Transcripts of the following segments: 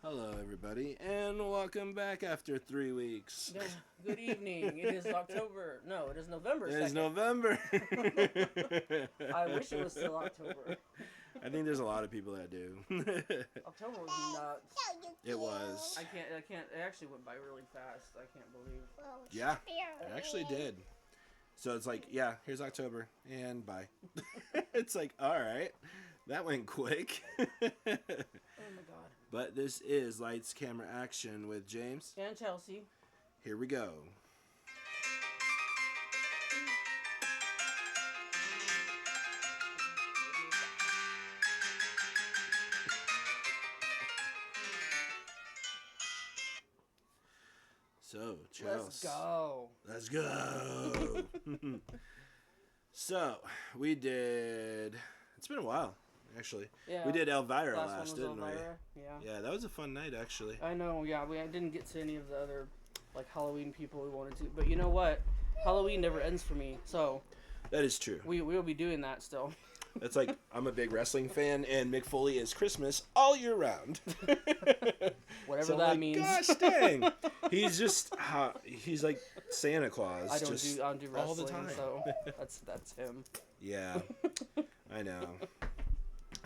Hello, everybody, and welcome back after 3 weeks. Yeah, good evening. It is October. No, it is November 2nd. It is November. I wish it was still October. I think there's a lot of people that do. October was nuts. It was. I can't. It actually went by really fast. I can't believe. Yeah, it actually did. So it's like, yeah, here's October, and bye. It's like, all right, that went quick. Oh my god. But this is Lights, Camera, Action with James. And Chelsea. Here we go. So, Chelsea. Let's go. Let's go. So, we did... It's been a while, actually. Yeah. We did Elvira Last last, one didn't was Elvira. we? Yeah. Yeah, that was a fun night, actually. I know. Yeah, I didn't get to any of the other like Halloween people we wanted to. But you know what? Halloween never ends for me. So That is true. we will be doing that still. That's like, I'm a big wrestling fan, and Mick Foley is Christmas all year round. Whatever So I'm that like, means. Gosh dang. He's just, he's like Santa Claus. I don't just do wrestling, all the time. so that's him. Yeah, I know.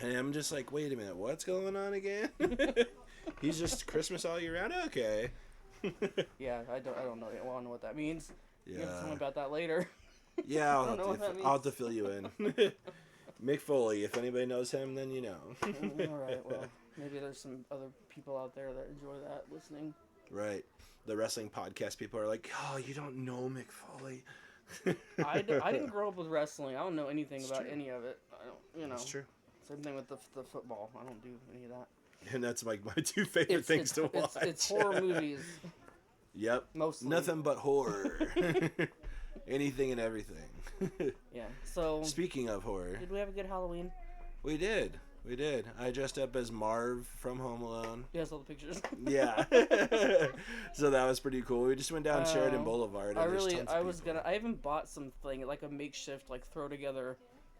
And I'm just like, wait a minute, what's going on again? He's just Christmas all year round? Okay. Yeah, I don't know. I don't know what that means. You have to tell me Yeah. about that later. Yeah, I don't know what that I'll have means. to fill you in. Mick Foley, if anybody knows him, then you know. All right, well, maybe there's some other people out there that enjoy that listening. Right. The wrestling podcast people are like, oh, you don't know Mick Foley. I didn't grow up with wrestling. I don't know anything It's about true. any of it. I don't, That's true. Same thing with the football. I don't do any of that. And that's like my two favorite things to watch. It's horror movies, Yep. mostly. Nothing but horror. Anything and everything. Yeah, so... Speaking of horror, Did we have a good Halloween? we did. We did. I dressed up as Marv from Home Alone. You guys saw the pictures? Yeah. So that was pretty cool. We just went down Sheridan Boulevard. And I even bought something, like a makeshift, like throw together,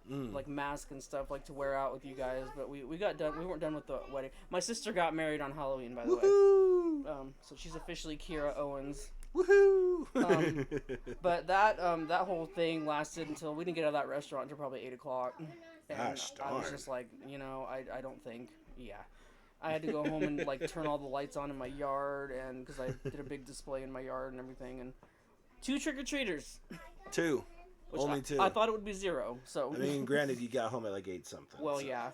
like mask and stuff, like to wear out with you guys, but we got done. We weren't done with the wedding. My sister got married on Halloween, by the Woohoo! way. So she's officially Kira Owens. Woohoo! But that whole thing lasted until we didn't get out of that restaurant until probably 8 o'clock. And Gosh I was darn. just like, I don't think, I had to go home and like turn all the lights on in my yard, and because I did a big display in my yard and everything, and 2 trick-or-treaters. Two. Which Only 2. I thought it would be 0. So. I mean, granted, you got home at like 8 something. Well, so. yeah.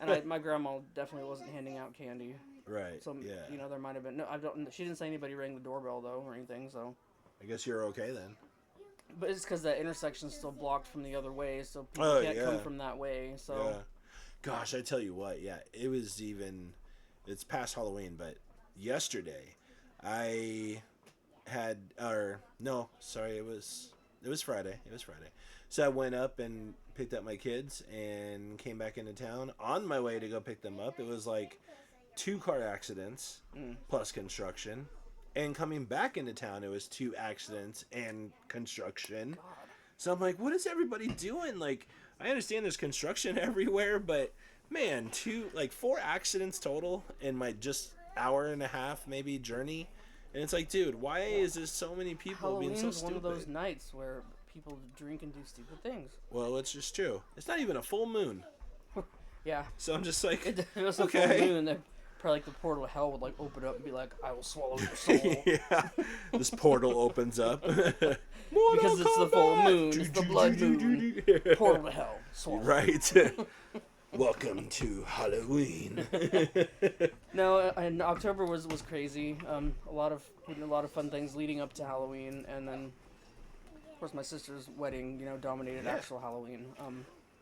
And my grandma definitely wasn't handing out candy. Right. So yeah. there might have been. No, I don't. She didn't say anybody rang the doorbell though or anything. So. I guess you're okay then. But it's because that intersection's still blocked from the other way, so people can't come from that way. So. Yeah. Gosh, I tell you what. Yeah, it was even. It's past Halloween, but yesterday, I had it was Friday. It was Friday. So I went up and picked up my kids and came back into town. On my way to go pick them up, it was like 2 car accidents plus construction. And coming back into town, it was 2 accidents and construction. God. So I'm like, what is everybody doing? Like, I understand there's construction everywhere, but man, 4 accidents total in my just hour and a half maybe journey. And it's like, dude, why is there so many people being so Halloween's stupid? one of those nights where people drink and do stupid things. Well, it's just true. It's not even a full moon. Yeah. So I'm just like, If it was a okay. full moon, then probably like the portal of hell would like open up and be like, "I will swallow your soul." Yeah. This portal opens up. Because it's the full moon, it's the blood moon. Portal to hell. Swallow. Right. Welcome to Halloween. No, and October was crazy. We did a lot of fun things leading up to Halloween, and then of course my sister's wedding, dominated actual Halloween.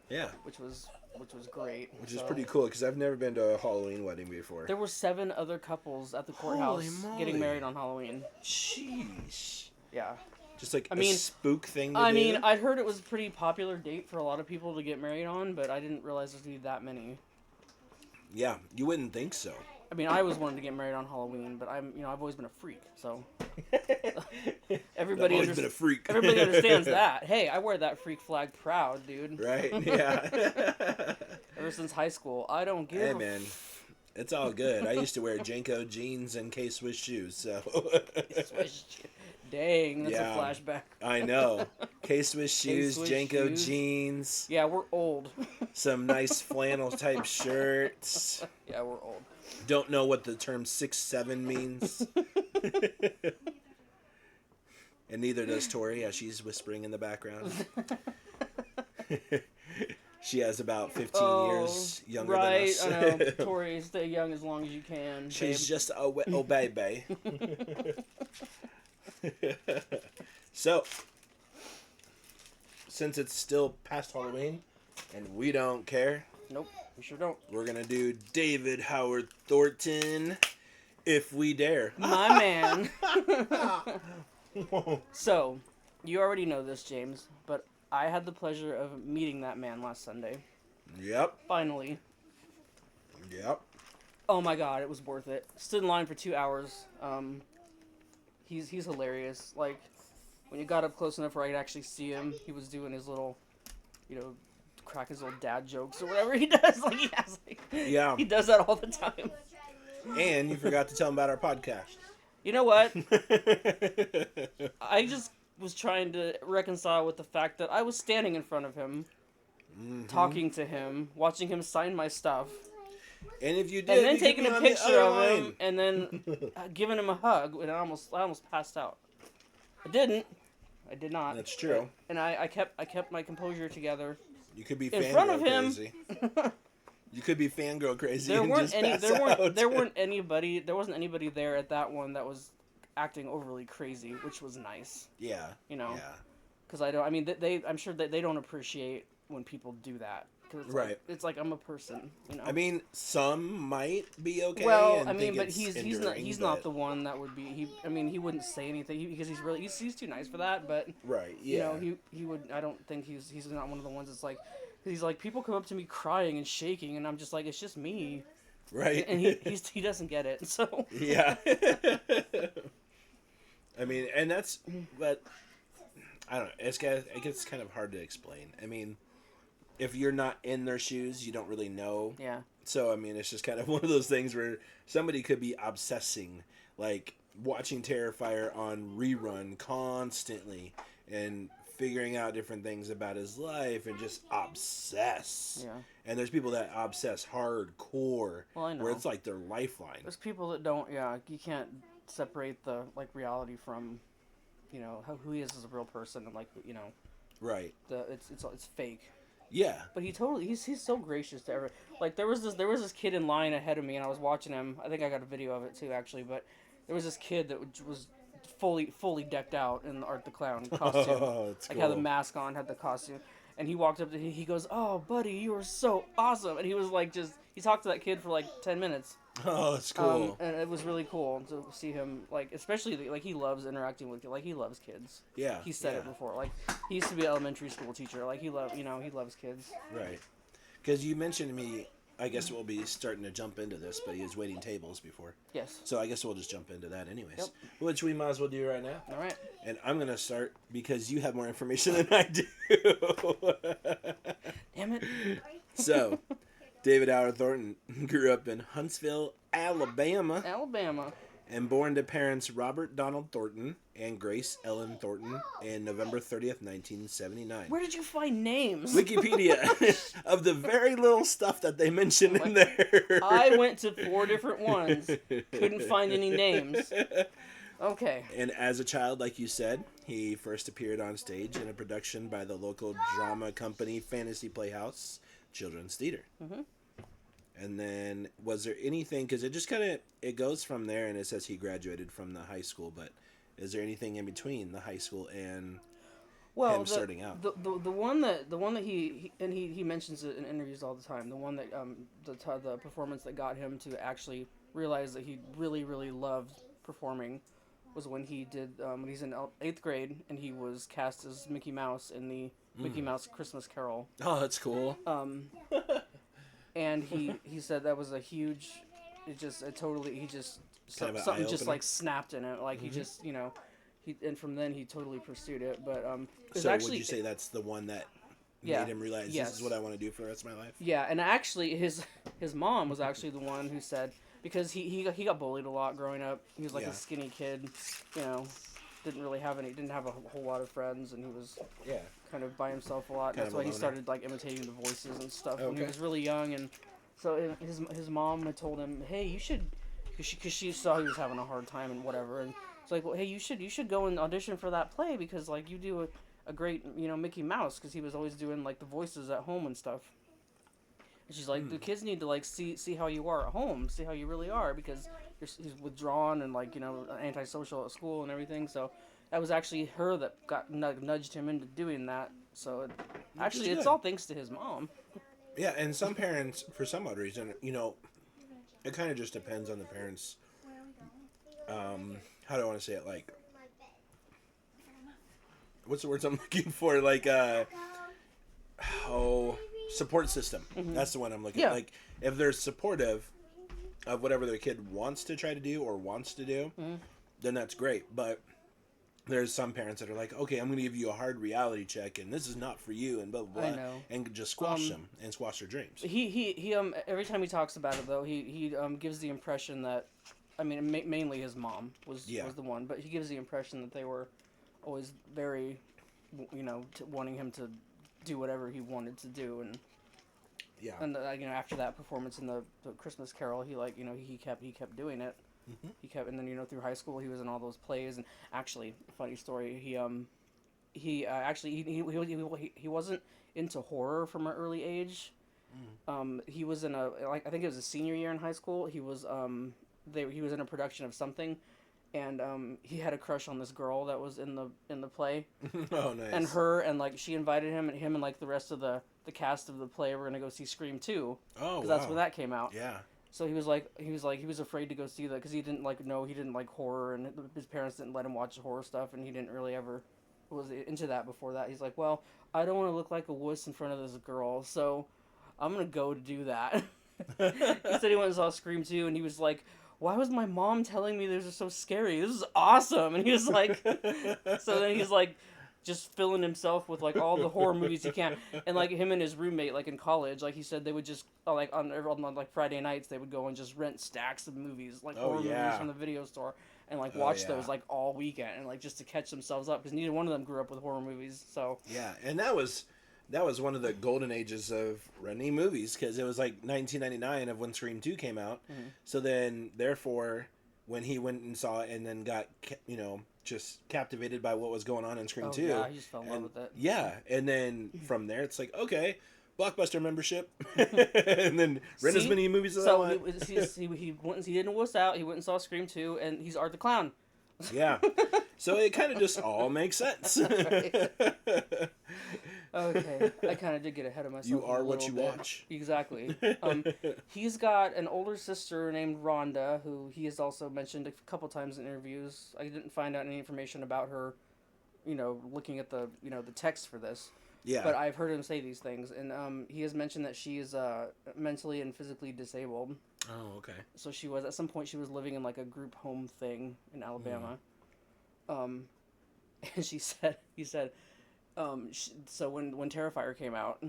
Yeah. Which was great. Which is pretty cool because I've never been to a Halloween wedding before. There were 7 other couples at the courthouse Holy getting moly. married on Halloween. Jeez. Yeah. Just like a spook thing to do. I mean, I'd heard it was a pretty popular date for a lot of people to get married on, but I didn't realize there's going to be that many. Yeah, you wouldn't think so. I mean, I always wanted to get married on Halloween, but I've always been a freak, so everybody I've always been a freak. Everybody understands that. Hey, I wear that freak flag proud, dude. Right? Yeah. Ever since high school, I don't give. Hey man, It's all good. I used to wear Janko jeans and K-Swiss shoes, so. Dang, that's a flashback. I know. K-Swiss shoes, K-Swiss Janko shoes. jeans. Yeah, we're old. Some nice flannel type shirts. Yeah, we're old. Don't know what the term 6'7" means. And neither does Tori, as she's whispering in the background. She has about 15 years younger than us. Right, I know. Tori, stay young as long as you can. She's babe. just a baby. So, since it's still past Halloween, and we don't care. Nope, we sure don't. We're going to do David Howard Thornton, If We Dare. My man. So, you already know this, James, but I had the pleasure of meeting that man last Sunday. Yep. Finally. Yep. Oh my god, it was worth it. Stood in line for 2 hours. He's hilarious. Like, when you got up close enough where I could actually see him, he was doing his little, crack his little dad jokes or whatever he does. Like, yeah. He does that all the time. And you forgot to tell him about our podcast. You know what? I just was trying to reconcile with the fact that I was standing in front of him, talking to him, watching him sign my stuff. And if you did, and then taking a picture of him, and then giving him a hug, and I almost passed out. I didn't. I did not. That's true. And I kept my composure together. You could be in front of him. Crazy. You could be fangirl crazy. There and weren't just any. pass There out. weren't anybody. There wasn't anybody there at that one that was acting overly crazy, which was nice. Yeah. Yeah. Because Yeah. I don't. I mean, I'm sure that they don't appreciate when people do that. Cause right. It's like I'm a person. I mean, some might be okay. Well, and I mean, but he's not the one that would be. He wouldn't say anything because he's too nice for that. But right. Yeah. He would. I don't think he's not one of the ones that's like. He's like, people come up to me crying and shaking, and I'm just like, it's just me. Right. And he doesn't get it. So. Yeah. I mean, and that's, but I don't know. It gets kind of hard to explain. I mean, if you're not in their shoes, you don't really know. Yeah. So I mean, it's just kind of one of those things where somebody could be obsessing, like watching Terrifier on rerun constantly and figuring out different things about his life and just obsess. Yeah. And there's people that obsess hardcore. Well, I know. Where it's like their lifeline. There's people that don't. Yeah, you can't separate the reality from, who he is as a real person and Right. It's fake. Yeah. But he's so gracious to everyone. Like there was this kid in line ahead of me, and I was watching him. I think I got a video of it too, actually. But there was this kid that was fully decked out in the Art the Clown costume. Oh, that's cool. Like had the mask on, had the costume, and he walked up to he goes, "Oh, buddy, you are so awesome!" And he was like, he talked to that kid for like 10 minutes. Oh, that's cool. And it was really cool to see him, like, especially like he loves interacting with, like, he loves kids. Yeah. He said it before. Like, he used to be an elementary school teacher. Like, he loves kids. Right. Because you mentioned to me, I guess we'll be starting to jump into this, but he was waiting tables before. Yes. So I guess we'll just jump into that anyways. Yep. Which we might as well do right now. All right. And I'm going to start because you have more information than I do. Damn it. So, David Howard Thornton grew up in Huntsville, Alabama. And born to parents Robert Donald Thornton and Grace Ellen Thornton in November 30th, 1979. Where did you find names? Wikipedia. Of the very little stuff that they mentioned in there. I went to 4 different ones. Couldn't find any names. Okay. And as a child, like you said, he first appeared on stage in a production by the local drama company Fantasy Playhouse Children's Theater. Mm-hmm. And then, was there anything, because it just kind of, it goes from there, and it says he graduated from the high school, but is there anything in between the high school and him starting out? The one that he mentions it in interviews all the time, the one that, the performance that got him to actually realize that he really, really loved performing was when he did, when he's in 8th grade, and he was cast as Mickey Mouse in the Mickey Mouse Christmas Carol. Oh, that's cool. And he said that was a huge, something just like snapped in it. Like he just, and from then he totally pursued it. But so actually, would you say that's the one that made him realize this is what I want to do for the rest of my life? Yeah, and actually his mom was actually the one who said, because he got bullied a lot growing up. He was like a skinny kid, you know, didn't have a whole lot of friends, and he was kind of by himself a lot. That's why he started like imitating the voices and stuff when he was really young. And so his mom had told him, hey, you should, because she saw he was having a hard time and whatever, and it's like, well, hey, you should go and audition for that play, because like you do a great, you know, Mickey Mouse, because he was always doing like the voices at home and stuff. And she's like, the kids need to like see how you are at home, see how you really are, because he's withdrawn and like, you know, antisocial at school and everything. So that was actually her that got nudged him into doing that. So actually, it's all thanks to his mom. Yeah, and some parents, for some odd reason, you know, it kind of just depends on the parents. How do I want to say it? Like, what's the words I'm looking for? Like, support system. Mm-hmm. That's the one I'm looking at. Like, if they're supportive of whatever their kid wants to try to do or wants to do, then that's great. But there's some parents that are like, okay, I'm going to give you a hard reality check, and this is not for you, and blah, blah, blah. I know. And just squash them and squash their dreams. He every time he talks about it, though, he gives the impression that, I mean, mainly his mom was the one, but he gives the impression that they were always very, you know, wanting him to do whatever he wanted to do. And and you know, after that performance in the Christmas Carol, he like, you know, he kept doing it. Mm-hmm. He kept, and then, you know, through high school he was in all those plays. And actually, funny story, he wasn't into horror from an early age. He was in I think it was a senior year in high school. He was he was in a production of something, and he had a crush on this girl that was in the play. Oh, nice. And her, and like she invited him and like the rest of the cast of the play were gonna go see Scream 2. Oh, because that's when that came out. Yeah. So he was afraid to go see that because he didn't like horror, and his parents didn't let him watch horror stuff, and he didn't really ever was into that before that. He's like, well, I don't want to look like a wuss in front of this girl, so I'm gonna go to do that. He said he went and saw Scream 2, and he was like, why was my mom telling me this is so scary? This is awesome. And he was like, so then he's like, just filling himself with like all the horror movies he can. And like him and his roommate, like in college, like he said they would just like on like Friday nights they would go and just rent stacks of movies, like horror movies from the video store, and like watch those like all weekend, and like just to catch themselves up, because neither one of them grew up with horror movies. So and that was one of the golden ages of renting movies, because it was like 1999 of when Scream 2 came out. Mm-hmm. So then, therefore, when he went and saw it and then got, you know, just captivated by what was going on in Scream 2. Yeah, he just fell in love with it. Yeah, and then from there, it's like, okay, Blockbuster membership, and then rent as many movies as I want. He didn't wuss out. He went and saw Scream 2, and he's Art the Clown. Yeah. So it kind of just all makes sense. Okay, I kind of did get ahead of myself. You are what you watch. Exactly. He's got an older sister named Rhonda, who he has also mentioned a couple times in interviews. I didn't find out any information about her, you know, looking at the, you know, the text for this. Yeah. But I've heard him say these things, and he has mentioned that she is mentally and physically disabled. Oh, okay. So at some point she was living in like a group home thing in Alabama. And he said, so when Terrifier came out,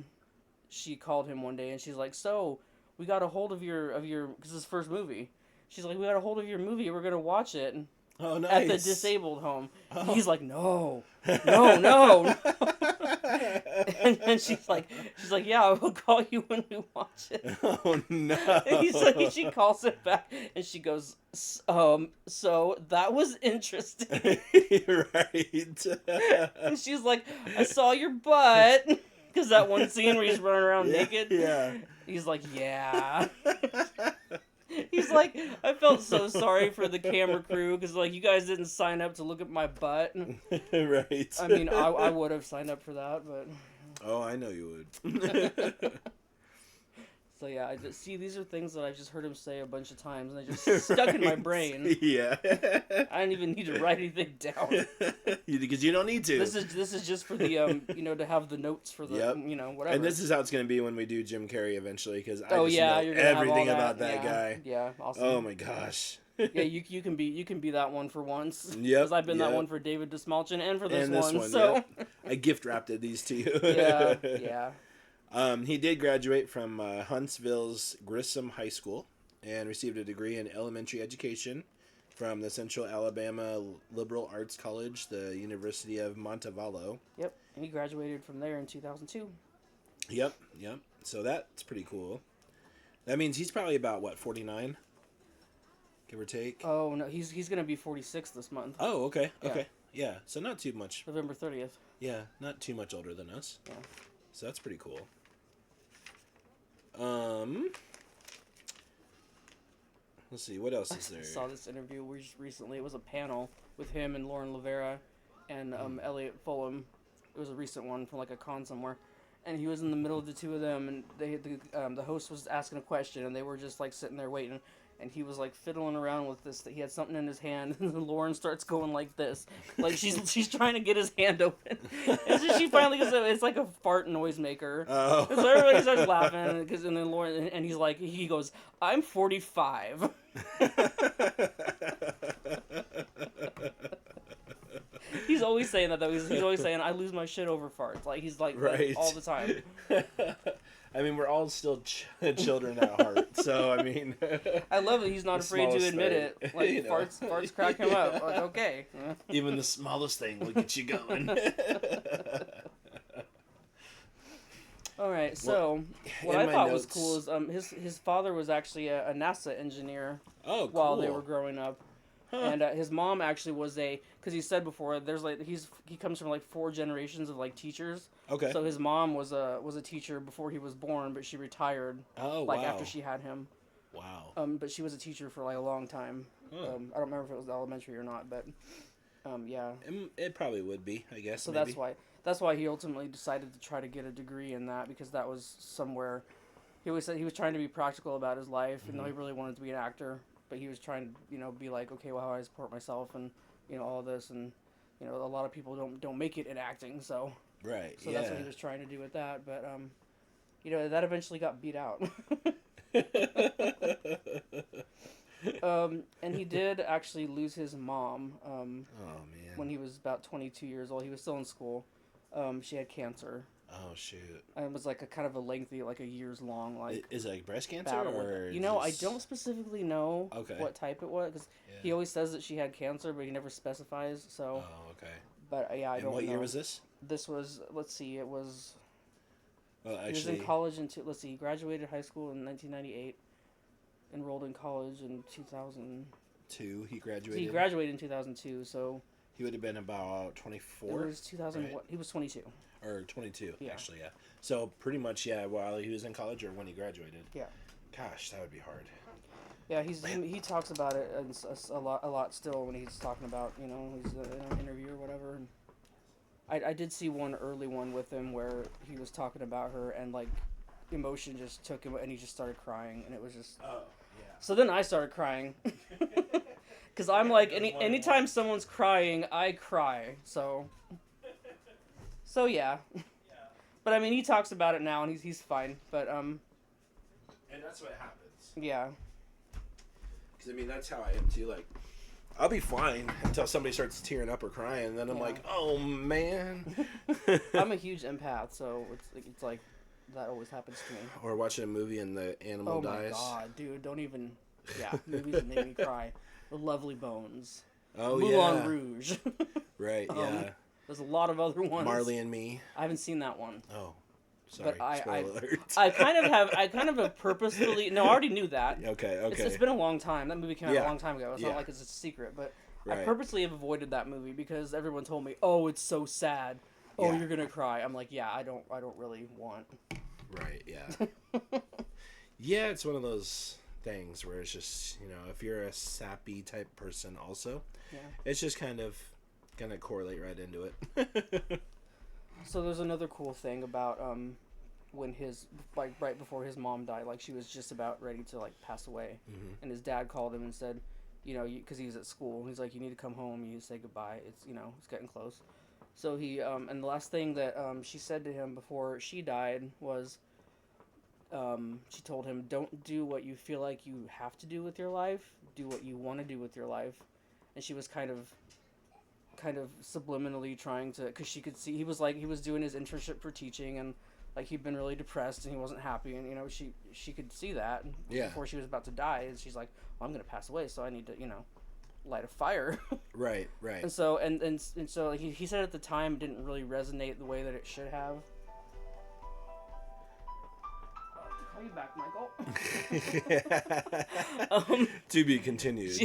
she called him one day and she's like, so we got a hold of your, because it's his first movie. She's like, we got a hold of your movie. We're going to watch it. Oh, nice. At the disabled home. Oh. He's like, no. And she's like, yeah, I will call you when we watch it. Oh, no. And she calls it back, and she goes, so that was interesting. Right. And she's like, I saw your butt. Because that one scene where he's running around naked. Yeah. He's like, yeah. He's like, I felt so sorry for the camera crew, because like you guys didn't sign up to look at my butt. Right. I mean, I would have signed up for that, but. Oh, I know you would. So yeah, these are things that I've just heard him say a bunch of times, and they just stuck in my brain. Yeah. I didn't even need to write anything down. Because you don't need to. This is just for the you know, to have the notes for the you know, whatever. And this is how it's gonna be when we do Jim Carrey eventually, because I know everything about that guy. Yeah, awesome. Oh my gosh. Yeah, you can be that one for once. Yeah. Because I've been that one for David Desmalchin and for this one. So I gift wrapped these to you. Yeah. He did graduate from Huntsville's Grissom High School and received a degree in elementary education from the Central Alabama Liberal Arts College, the University of Montevallo. Yep, and he graduated from there in 2002. Yep, yep. So that's pretty cool. That means he's probably about, what, 49? Give or take? Oh, no, he's going to be 46 this month. Oh, okay, Yeah. okay. Yeah, so not too much. November 30th. Yeah, not too much older than us. Yeah. So that's pretty cool. Let's see, what else is there? I saw this interview recently. It was a panel with him and Lauren Lavera and Elliot Fulham. It was a recent one from like a con somewhere. And he was in the middle of the two of them, and the host was asking a question, and they were just like sitting there waiting. And he was like fiddling around with this. He had something in his hand, and then Lauren starts going like this, like she's trying to get his hand open. And so she finally gets it's like a fart noise maker. Oh. So everybody starts laughing, and then Lauren and he's like he goes, "I'm 45." He's always saying that though. He's always saying, "I lose my shit over farts." Like he's like right. all the time. I mean, we're all still children at heart, so I mean. I love that he's not afraid to admit it. Like you know. farts crack him up. Like okay. Even the smallest thing will get you going. All right, so what in I my thought was notes- cool is his father was actually a NASA engineer Oh, cool. while they were growing up. Huh. And his mom actually was because he said before there's like he comes from like 4 generations of like teachers. Okay. So his mom was a teacher before he was born, but she retired Oh, like wow. after she had him. Wow. But she was a teacher for like a long time. Huh. I don't remember if it was elementary or not, but yeah. It probably would be, I guess. So maybe. that's why he ultimately decided to try to get a degree in that, because that was somewhere he always said he was trying to be practical about his life, even though he really wanted to be an actor. But he was trying to, be like, okay, well, how do I support myself and, all this. And, a lot of people don't make it in acting. So, Right, so yeah. that's what he was trying to do with that. But, that eventually got beat out. And he did actually lose his mom Oh, man. when he was about 22 years old. He was still in school. She had cancer. Oh, shoot. And it was like a kind of a lengthy, like a years long, like Is it like breast cancer? battle with Or it. I don't specifically know what type it was, because he always says that she had cancer, but he never specifies. So, Oh, okay. but yeah, I don't know. What year was this? This was, let's see, it was. Well, He was in college let's see, he graduated high school in 1998, enrolled in college in 2000. He graduated. He graduated in 2002, so. He would have been about 24. It was 2000. right? He was 22. Or 22, Yeah. actually, yeah. So pretty much, yeah, while he was in college or when he graduated. Yeah. Gosh, that would be hard. Yeah, he talks about it a lot still when he's talking about he's in an interview or whatever. And I did see one early one with him where he was talking about her and like emotion just took him and he just started crying and it was just. Oh, yeah. So then I started crying. Because I'm like anytime someone's crying, I cry. So yeah. But I mean, he talks about it now and he's fine. But And that's what happens. yeah. Because, I mean, that's how I am, too. Like, I'll be fine until somebody starts tearing up or crying, and then I'm like, oh, man. I'm a huge empath, so it's like that always happens to me. Or watching a movie and the animal dies. Oh, my God, dude, don't even... Yeah, movies that make me cry. The Lovely Bones. Oh, Moulin yeah. Rouge. Right, yeah. There's a lot of other ones. Marley and Me. I haven't seen that one. Oh, sorry. But Spoiler alert. I kind of have purposefully... No, I already knew that. Okay. It's been a long time. That movie came out a long time ago. It's Yeah. not like it's a secret, but Right. I purposely have avoided that movie because everyone told me, "Oh, it's so sad. Oh, Yeah. you're gonna cry." I'm like, "Yeah, I don't really want." Right, yeah. Yeah, it's one of those things where it's just, if you're a sappy type person also, Yeah. it's just kind of gonna correlate right into it. So there's another cool thing about when his right before his mom died, like she was just about ready to like pass away, and his dad called him and said, because he was at school, he's like, "You need to come home. You need to say goodbye. It's it's getting close." So he and the last thing that she said to him before she died was, she told him, "Don't do what you feel like you have to do with your life. Do what you want to do with your life." And she was kind of subliminally trying to, because she could see he was doing his internship for teaching, and like he'd been really depressed and he wasn't happy, and she could see that before she was about to die, and she's like, well, I'm gonna pass away, so I need to light a fire. Right. And so and so he said at the time it didn't really resonate the way that it should have. Call you back, Michael. To be continued.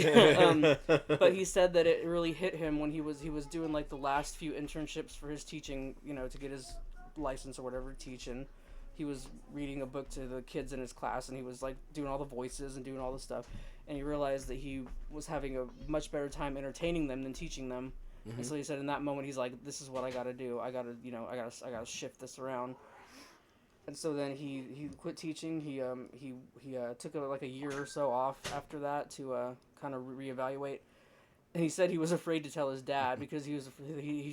But he said that it really hit him when he was doing like the last few internships for his teaching, to get his license or whatever to teach, and he was reading a book to the kids in his class, and he was like doing all the voices and doing all the stuff, and he realized that he was having a much better time entertaining them than teaching them. Mm-hmm. And so he said in that moment he's like, this is what I gotta do. I gotta shift this around. And so then he quit teaching. He took like a year or so off after that to kind of reevaluate. And he said he was afraid to tell his dad because he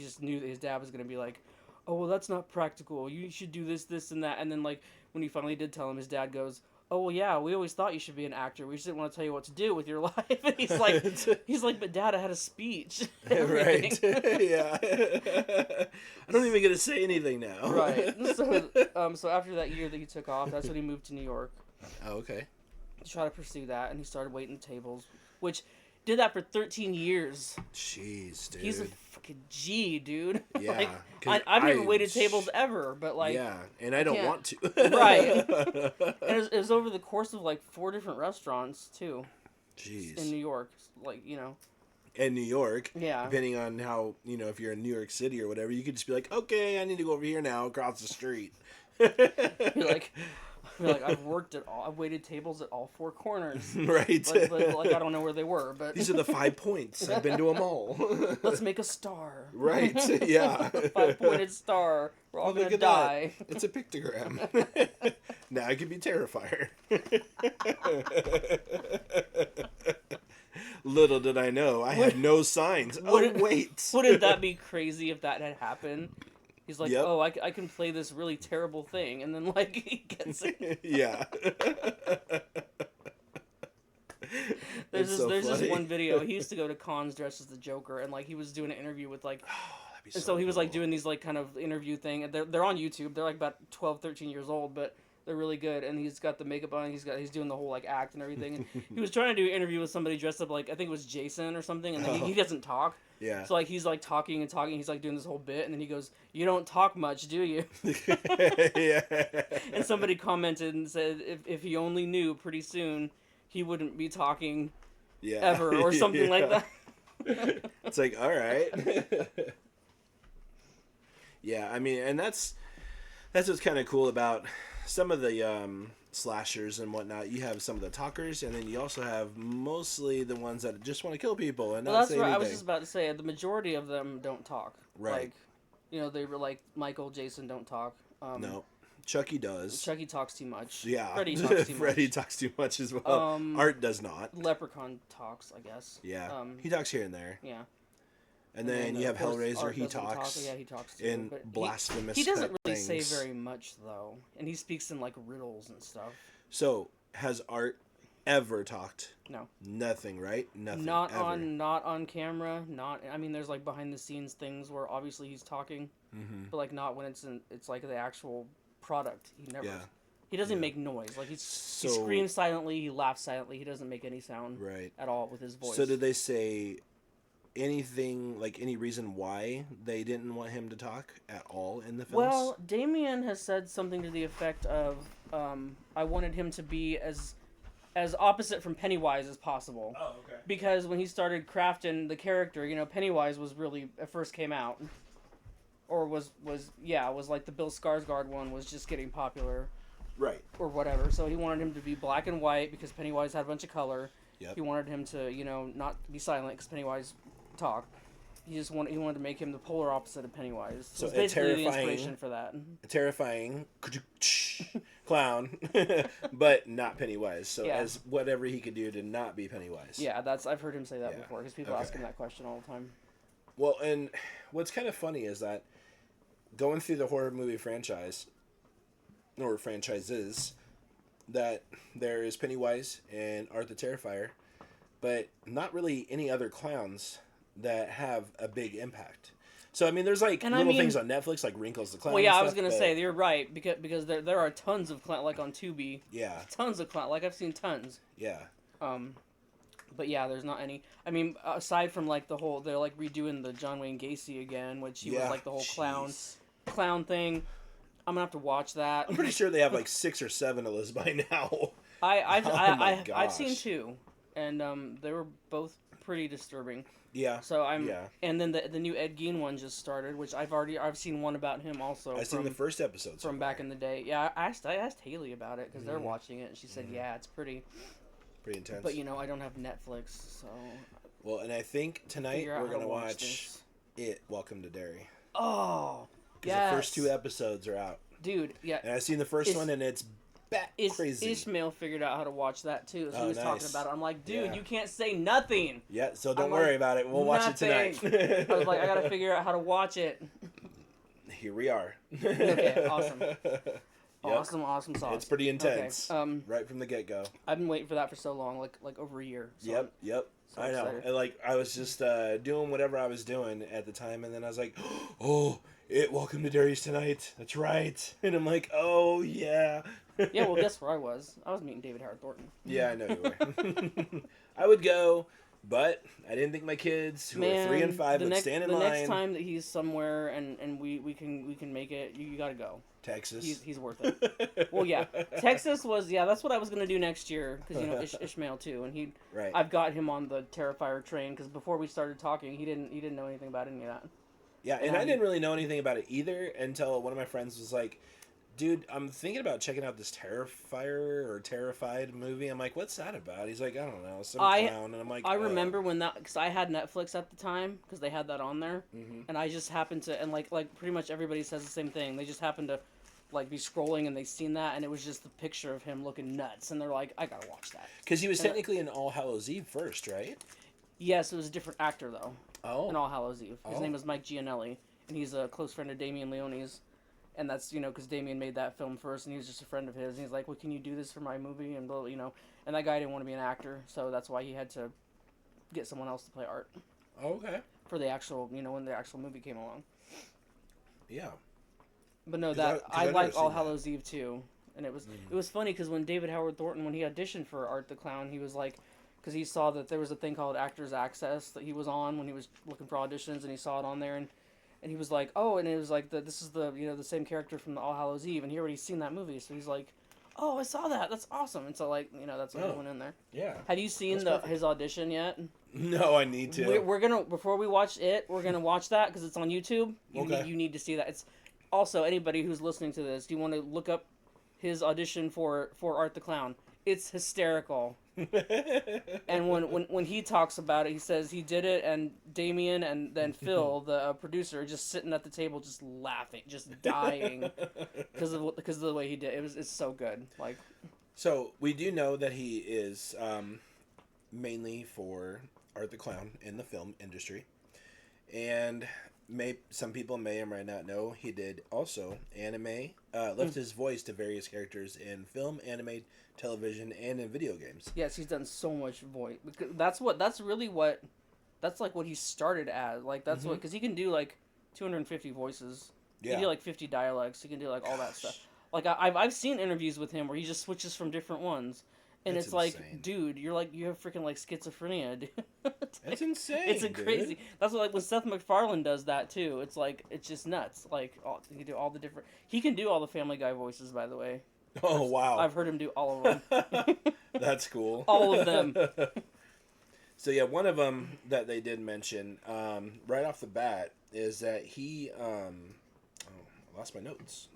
just knew that his dad was going to be like, oh, well, that's not practical. You should do this, and that. And then like when he finally did tell him, his dad goes, oh, well, yeah, we always thought you should be an actor. We just didn't want to tell you what to do with your life. And he's like, but Dad, I had a speech. Right. Yeah. I don't even get to say anything now. Right. So after that year that he took off, that's when he moved to New York. Oh, okay. To try to pursue that, and he started waiting tables, which did that for 13 years. Jeez, dude. He's a fucking G, dude. Yeah. I've never waited tables ever, but like... Yeah, and I don't want to. Right. And it was over the course of like 4 different restaurants, too. Jeez. In New York, In New York. Yeah. Depending on how, if you're in New York City or whatever, you could just be like, okay, I need to go over here now, across the street. You're like, I've waited tables at all 4 corners. Right. Like I don't know where they were, but... These are the 5 points. I've been to them all. Let's make a star. Right, yeah. 5-pointed star. We're all going to die. That. It's a pictogram. Now I can be Terrifier. Little did I know, I had no signs. Wait. Wouldn't that be crazy if that had happened? He's like, yep. oh, I can play this really terrible thing, and then, like, he gets it. Yeah. There's this one video. He used to go to cons dressed as the Joker, and, like, he was doing an interview with, like... that'd be and so he was, like, doing these, like, kind of interview thing. And they're on YouTube. They're, like, about 12, 13 years old, but they're really good. And he's got the makeup on. He's doing the whole, like, act and everything. And he was trying to do an interview with somebody dressed up, like, I think it was Jason or something, and then he doesn't talk. Yeah. So, like, he's, like, talking. He's, like, doing this whole bit, and then he goes, you don't talk much, do you? Yeah. And somebody commented and said if he only knew pretty soon, he wouldn't be talking ever, or something like that. It's like, all right. Yeah, I mean, and that's what's kind of cool about some of the slashers and whatnot. You have some of the talkers, and then you also have mostly the ones that just want to kill people and not say anything. I was just about to say. The majority of them don't talk. Right. Like, they were like Michael, Jason don't talk. No. Chucky does. Chucky talks too much. Yeah. Freddy talks too much. Freddy talks too much as well. Art does not. Leprechaun talks, I guess. Yeah. He talks here and there. Yeah. And then you have Hellraiser, he talks. Talk. Yeah, he talks too. In blasphemous He doesn't really things. say very much, though. And he speaks in, like, riddles and stuff. So, has Art ever talked? No. Nothing, right? Nothing. Not ever. on camera. There's, like, behind-the-scenes things where obviously he's talking. Mm-hmm. But, like, not when it's like, the actual product. He never... Yeah. He doesn't make noise. Like, he screams silently, he laughs silently. He doesn't make any sound at all with his voice. So did they say anything, like any reason why they didn't want him to talk at all in the films? Well, Damien has said something to the effect of, I wanted him to be as opposite from Pennywise as possible. Oh, okay. Because when he started crafting the character, Pennywise was really, at first came out. Or was like the Bill Skarsgård one was just getting popular. Right. Or whatever. So he wanted him to be black and white because Pennywise had a bunch of color. Yep. He wanted him to, not be silent because Pennywise talked. He wanted to make him the polar opposite of Pennywise. So it's basically the inspiration for that. A terrifying clown, but not Pennywise. So as whatever he could do to not be Pennywise. Yeah, I've heard him say that before because people ask him that question all the time. Well, and what's kind of funny is that going through the horror movie franchise, or franchises, that there is Pennywise and Art the Terrifier, but not really any other clowns that have a big impact. So I mean, there's like And little things on Netflix, like Wrinkles the Clown. Well, yeah, and I stuff, was gonna but say you're right because there are tons of clown like on Tubi. yeah, Tons of clown. Like I've seen tons. yeah. But yeah, there's not any. I mean, aside from like the whole, they're like redoing the John Wayne Gacy again, which he was like the whole clown thing. I'm gonna have to watch that. I'm pretty sure they have like 6 or 7 of those by now. I've seen 2, and they were both pretty disturbing. Yeah. So and then the new Ed Gein one just started, which I've seen one about him also. I've seen the first episode from back in the day. Yeah, I asked Haley about it because they're watching it, and she said, yeah, it's pretty intense. But I don't have Netflix, so. Well, and I think tonight we're gonna watch it. Welcome to Derry. Oh, because the first 2 episodes are out, dude. Yeah, and I've seen the first one, and it's crazy. Ishmael figured out how to watch that too, so he was talking about it. I'm like, dude, you can't say nothing. Yeah, so don't worry about it. We'll watch it tonight. I was like, I gotta figure out how to watch it. Here we are. Okay, awesome. Awesome sauce. It's pretty intense. Okay. Right from the get go. I've been waiting for that for so long, like over a year. So Yep. So I know. Excited. And like I was just doing whatever I was doing at the time, and then I was like, oh, Welcome to Derry's tonight. That's right. And I'm like, oh yeah. Yeah. Well, guess where I was? I was meeting David Howard Thornton. Yeah, I know you were. I would go. But I didn't think my kids, who are 3 and 5, would stand in line. The next time that he's somewhere and we can make it, you gotta go. Texas. He's worth it. Well, yeah, Texas was that's what I was gonna do next year because Ishmael too, and I've got him on the Terrifier train because before we started talking, he didn't know anything about any of that. Yeah, and I didn't really know anything about it either until one of my friends was like, dude, I'm thinking about checking out this Terrifier or Terrified movie. I'm like, what's that about? He's like, I don't know, some clown. And I'm like, I remember when that, because I had Netflix at the time, because they had that on there, and I just happened to, and like pretty much everybody says the same thing. They just happened to, like, be scrolling and they seen that, and it was just the picture of him looking nuts, and they're like, I gotta watch that. Because he was technically in All Hallows Eve first, right? Yes, it was a different actor though. Oh. In All Hallows Eve, his name was Mike Gianelli, and he's a close friend of Damien Leone's. And that's, because Damien made that film first, and he was just a friend of his. And he's like, well, can you do this for my movie? And, blah, And that guy didn't want to be an actor, so that's why he had to get someone else to play Art. Oh, okay. For the actual, when the actual movie came along. Yeah. But no, I like All Hallows Eve, too. And it was funny, because when David Howard Thornton, when he auditioned for Art the Clown, he was like, because he saw that there was a thing called Actors Access that he was on when he was looking for auditions, and he saw it on there, and he was like, oh, and it was like, this is the, the same character from the All Hallows Eve, and he already seen that movie, so he's like, oh, I saw that, that's awesome, and so, like, that's what he went in there. Yeah. Have you seen his audition yet? No, I need to. We're gonna, before we watch it, we're gonna watch that, because it's on YouTube. You need to see that. It's, also, anybody who's listening to this, do you want to look up his audition for Art the Clown? It's hysterical. And when he talks about it, he says he did it, and Damien and then Phil, the producer, just sitting at the table, just laughing, just dying because of the way he did it. It's so good. Like, so we do know that he is mainly for Art the Clown in the film industry, and some people may or may not know he did also anime, left his voice to various characters in film, anime, television, and in video games. Yes, he's done so much voice. That's like what he started as. Like, that's what, because he can do like 250 voices. He can do like 50 dialects. He can do like all that stuff. Like, I've seen interviews with him where he just switches from different ones. And that's it's insane. Like, dude, you have freaking like schizophrenia, dude. That's insane. It's crazy. That's what, like, when Seth MacFarlane does that too. It's like, it's just nuts. Like, he can do all the different. He can do all the Family Guy voices, by the way. Oh wow! I've heard him do all of them. That's cool. All of them. So yeah, one of them that they did mention right off the bat is that he. I lost my notes.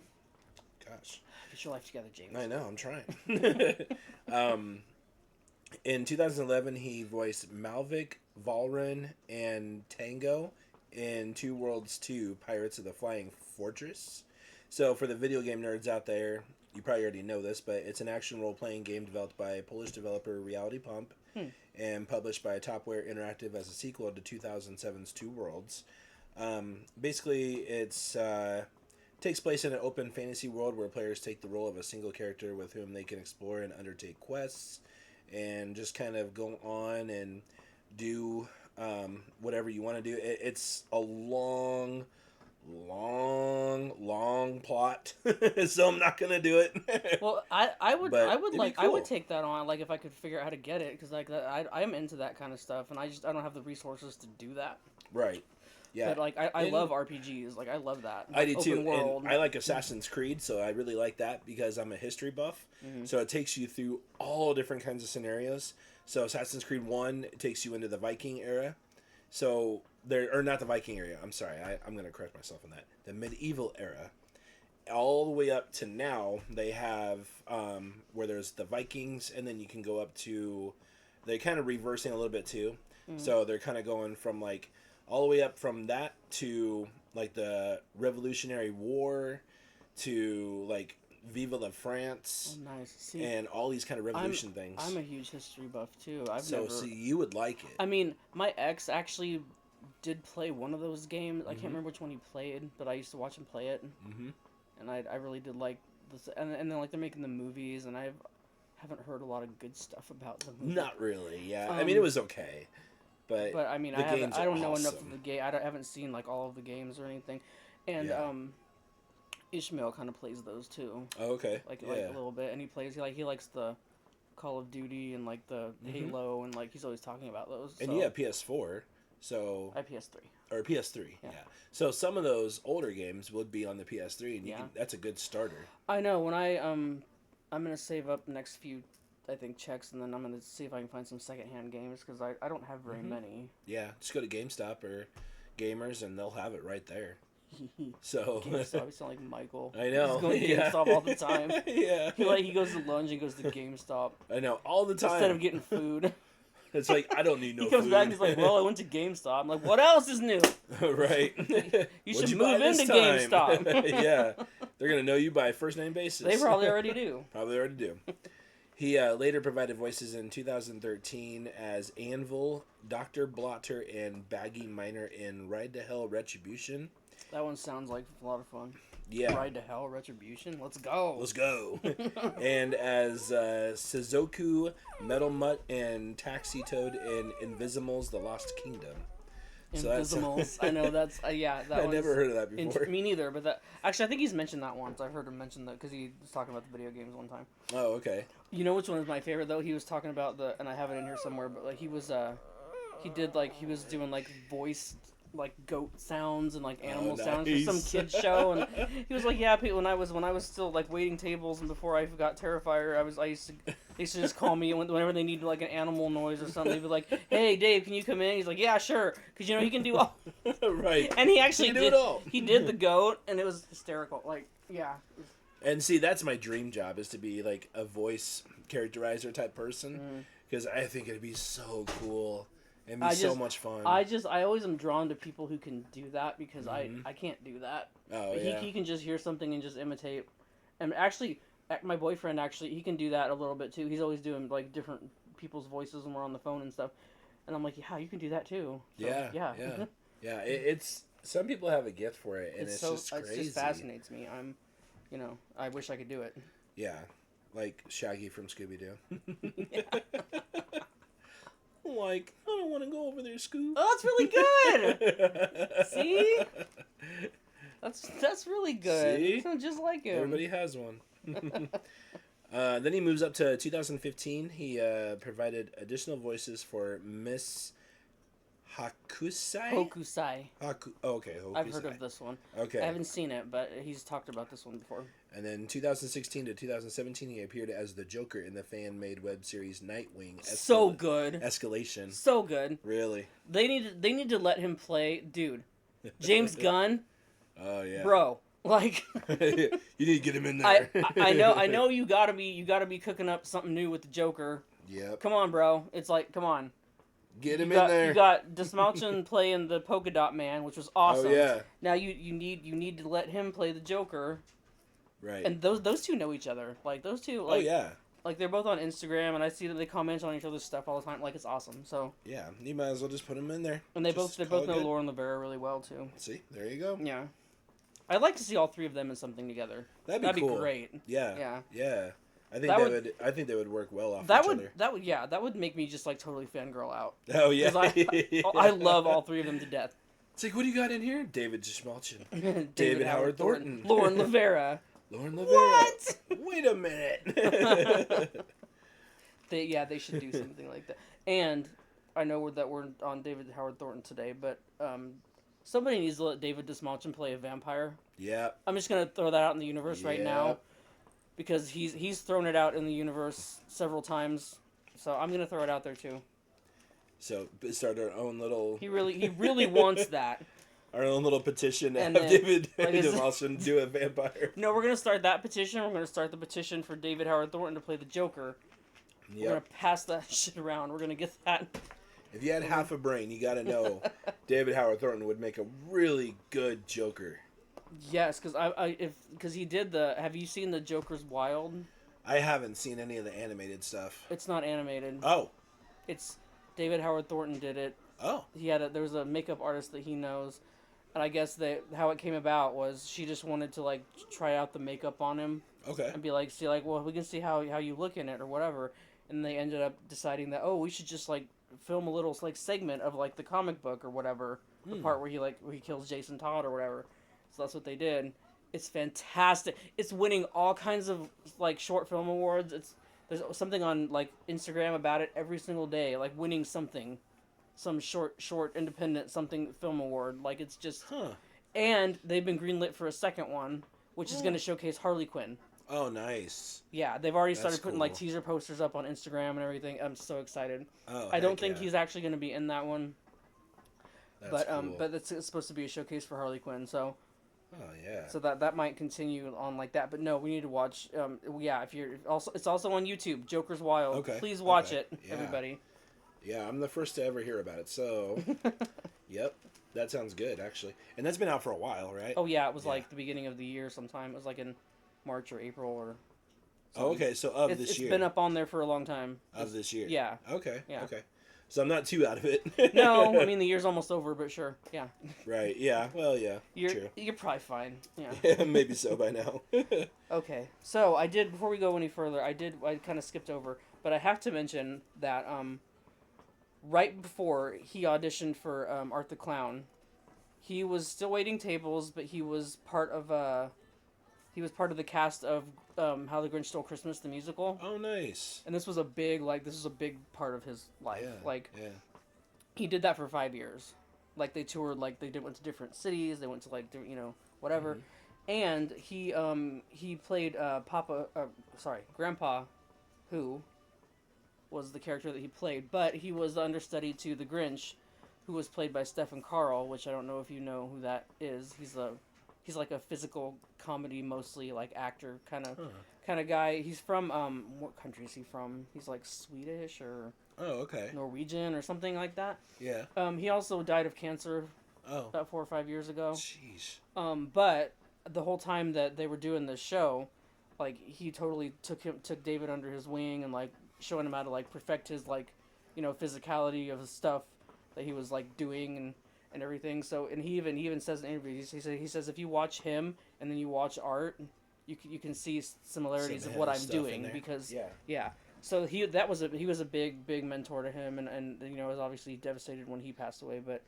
Gosh. Get your life together, James. I know, I'm trying. In 2011, he voiced Malvik, Valrin, and Tango in Two Worlds 2, Pirates of the Flying Fortress. So for the video game nerds out there, you probably already know this, but it's an action role-playing game developed by Polish developer Reality Pump and published by Topware Interactive as a sequel to 2007's Two Worlds. Basically, it's... takes place in an open fantasy world where players take the role of a single character with whom they can explore and undertake quests and just kind of go on and do whatever you want to do. It's a long plot, so I'm not gonna do it. Well, I would But I would it'd be like I would cool. take that on, like, if I could figure out how to get it, because like I'm into that kind of stuff, and I don't have the resources to do that. Right. Yeah. But like I And love RPGs, like I love that. I do Open too. world. And I like Assassin's Creed, so I really like that because I'm a history buff. Mhm. So it takes you through all different kinds of scenarios. So Assassin's Creed 1 takes you into the Viking era. So there, or not the Viking era. I'm sorry, I'm going to correct myself on that. The medieval era, all the way up to now. They have where there's the Vikings, and then you can go up to. They're kind of reversing a little bit too. So they're kind of going from like all the way up from that to like the Revolutionary War to like Viva la France. Oh, nice. See, And all these kind of revolution things. I'm a huge history buff too. See, you would like it. I mean, my ex actually did play one of those games. I Mm-hmm. can't remember which one he played, but I used to watch him play it, Mm-hmm. and I really did like this. And then like they're making the movies, and I haven't heard a lot of good stuff about them. Not really. Yeah, I mean it was okay, but But I mean, the games I don't are know enough awesome. of the game. Haven't seen like all of the games or anything, and Yeah. Ishmael kind of plays those too, Oh, okay. like yeah. a little bit, and he likes the Call of Duty and like the Halo, and like he's always talking about those. And so. you have PS4, so I PS3. or PS3. Yeah. So some of those older games would be on the PS3, and you can. That's a good starter. I know when I'm gonna save up next few, I think, checks, and then I'm gonna see if I can find some secondhand games because I don't have very many. Yeah, just go to GameStop or Gamers, and they'll have it right there. So GameStop, you sound like Michael. I know. He's going to GameStop all the time. Yeah. He goes to lunch and goes to GameStop I know all the time. instead of getting food. It's like I don't need no. He comes food. back and he's like, "Well, I went to GameStop." I'm like, "What else is new?" Right. You What'd should buy move this into time? GameStop. Yeah, they're gonna know you by first name basis. They probably already do. Probably already do. He later provided voices in 2013 as Anvil, Dr. Blotter, and Baggy Miner in Ride to Hell Retribution. That one sounds like a lot of fun. Yeah. Ride to Hell Retribution. Let's go. Let's go. And as Suzoku, Metal Mutt, and Taxi Toad in Invisimals: The Lost Kingdom. So Invisimals. I know that's yeah. That I never heard of that before. Me neither. But that actually, I think he's mentioned that once. I've heard him mention that because he was talking about the video games one time. Oh, okay. You know which one is my favorite though? He was talking about and I have it in here somewhere. But like he was doing like voice like goat sounds and like animal sounds for some nice. kid show, and he was like, yeah, when I was still like waiting tables and before I got Terrifier, they used to just call me whenever they needed like an animal noise or something. They'd be like, hey Dave, can you come in? He's like, yeah, sure, because he can do all. Right. And he actually He can do did it all. He did the goat, and it was hysterical. Like, yeah. And see, that's my dream job, is to be like a voice characterizer type person, because I think it'd be so cool and be so much fun. I always am drawn to people who can do that because I can't do that. Oh, yeah. He can just hear something and just imitate. And actually, my boyfriend he can do that a little bit too. He's always doing like different people's voices when we're on the phone and stuff. And I'm like, yeah, you can do that too. So, yeah. Yeah. It's some people have a gift for it, and it's just crazy. It just fascinates me. I wish I could do it. Yeah, like Shaggy from Scooby Doo. Like, I don't want to go over there, Scoob. Oh, that's really good. See, that's really good. See? You sound just like him. Everybody has one. Then he moves up to 2015. He provided additional voices for Miss Hakusai. Hokusai. Okay, Hokusai. I've heard of this one. Okay. I haven't seen it, but he's talked about this one before. And then 2016 to 2017, he appeared as the Joker in the fan-made web series Nightwing. So good. Escalation. So good. Really? They need to let him play, dude. James Gunn, Oh yeah. bro. Like You need to get him in there. I know you gotta be cooking up something new with the Joker. Yep. Come on, bro. It's like, come on. Get him in there. You got Desmalchin playing the Polka Dot Man, which was awesome. Oh yeah. Now you need to let him play the Joker. Right. And those two know each other. Like those two. Like, oh yeah. Like they're both on Instagram, and I see that they comment on each other's stuff all the time. Like it's awesome. So. Yeah, you might as well just put him in there. And they Just both know good. Lauren Lavera really well too. See, there you go. Yeah. I'd like to see all three of them in something together. That'd be cool. great. Yeah. Yeah. Yeah. I think I think they would work well off each other. That would make me just like totally fangirl out. Oh yeah. I love all three of them to death. It's like, what do you got in here? David Schmalchin. David Howard Thornton. Lauren Lavera. Lauren Lavera. What? Wait a minute. They should do something like that. And I know that we're on David Howard Thornton today, but somebody needs to let David Dismalchin play a vampire. Yeah. I'm just gonna throw that out in the universe right now, because he's thrown it out in the universe several times. So I'm gonna throw it out there too. So start our own little. He really wants that. Our own little petition to And have David like Dismalchin do a vampire. No, we're gonna start that petition. We're gonna start the petition for David Howard Thornton to play the Joker. Yep. We're gonna pass that shit around. We're gonna get that. If you had half a brain, you got to know David Howard Thornton would make a really good Joker. Yes, because he did the. Have you seen the Joker's Wild? I haven't seen any of the animated stuff. It's not animated. Oh. It's David Howard Thornton did it. Oh. There was a makeup artist that he knows, and I guess how it came about was she just wanted to like try out the makeup on him. Okay. And be like, well, we can see how you look in it or whatever, and they ended up deciding that we should just like film a little like segment of like the comic book or whatever, the part where he kills Jason Todd or whatever. So that's what they did. It's fantastic. It's winning all kinds of like short film awards. There's something on like Instagram about it every single day, like winning something, some short independent something film award. Like it's just, and they've been greenlit for a second one, which is going to showcase Harley Quinn. Oh, nice. Yeah, they've already started putting like teaser posters up on Instagram and everything. I'm so excited. Oh, I don't think he's actually going to be in that one. That's cool. But it's supposed to be a showcase for Harley Quinn, so. Oh yeah. So that might continue on like that, but no, we need to watch. If you're also, it's also on YouTube. Joker's Wild. Okay. Please watch it, everybody. Yeah, I'm the first to ever hear about it. So, yep, that sounds good actually, and that's been out for a while, right? Oh yeah, it was like the beginning of the year sometime. It was like in March or April or. Something. Oh, okay. So this year. It's been up on there for a long time. Of this year. Yeah. Okay. Yeah. Okay. So I'm not too out of it. No, I mean the year's almost over, but sure, yeah. Right. Yeah. Well, yeah. You're probably fine. Yeah. Yeah, maybe so by now. Okay. So before we go any further, I kind of skipped over, but I have to mention that right before he auditioned for Art the Clown, he was still waiting tables, but he was part of the cast of How the Grinch Stole Christmas, the musical. Oh, nice. And this was a big part of his life. Yeah. He did that for 5 years. Like they toured, like went to different cities. They went to like whatever, and he played Grandpa, who was the character that he played, but he was the understudy to the Grinch, who was played by Stephen Carl, which I don't know if you know who that is. He's like a physical comedy, mostly like actor kind of guy. He's from what country is he from? He's like Swedish or Norwegian or something like that. Yeah. He also died of cancer. Oh. About 4 or 5 years ago. Jeez. But the whole time that they were doing this show, like he totally took David under his wing and like showing him how to like perfect his like, physicality of his stuff that he was like doing and everything. So, and he even says in interviews, he says if you watch him and then you watch Art, you can see similarities of what I'm doing because yeah. So he was a big mentor to him and was obviously devastated when he passed away, but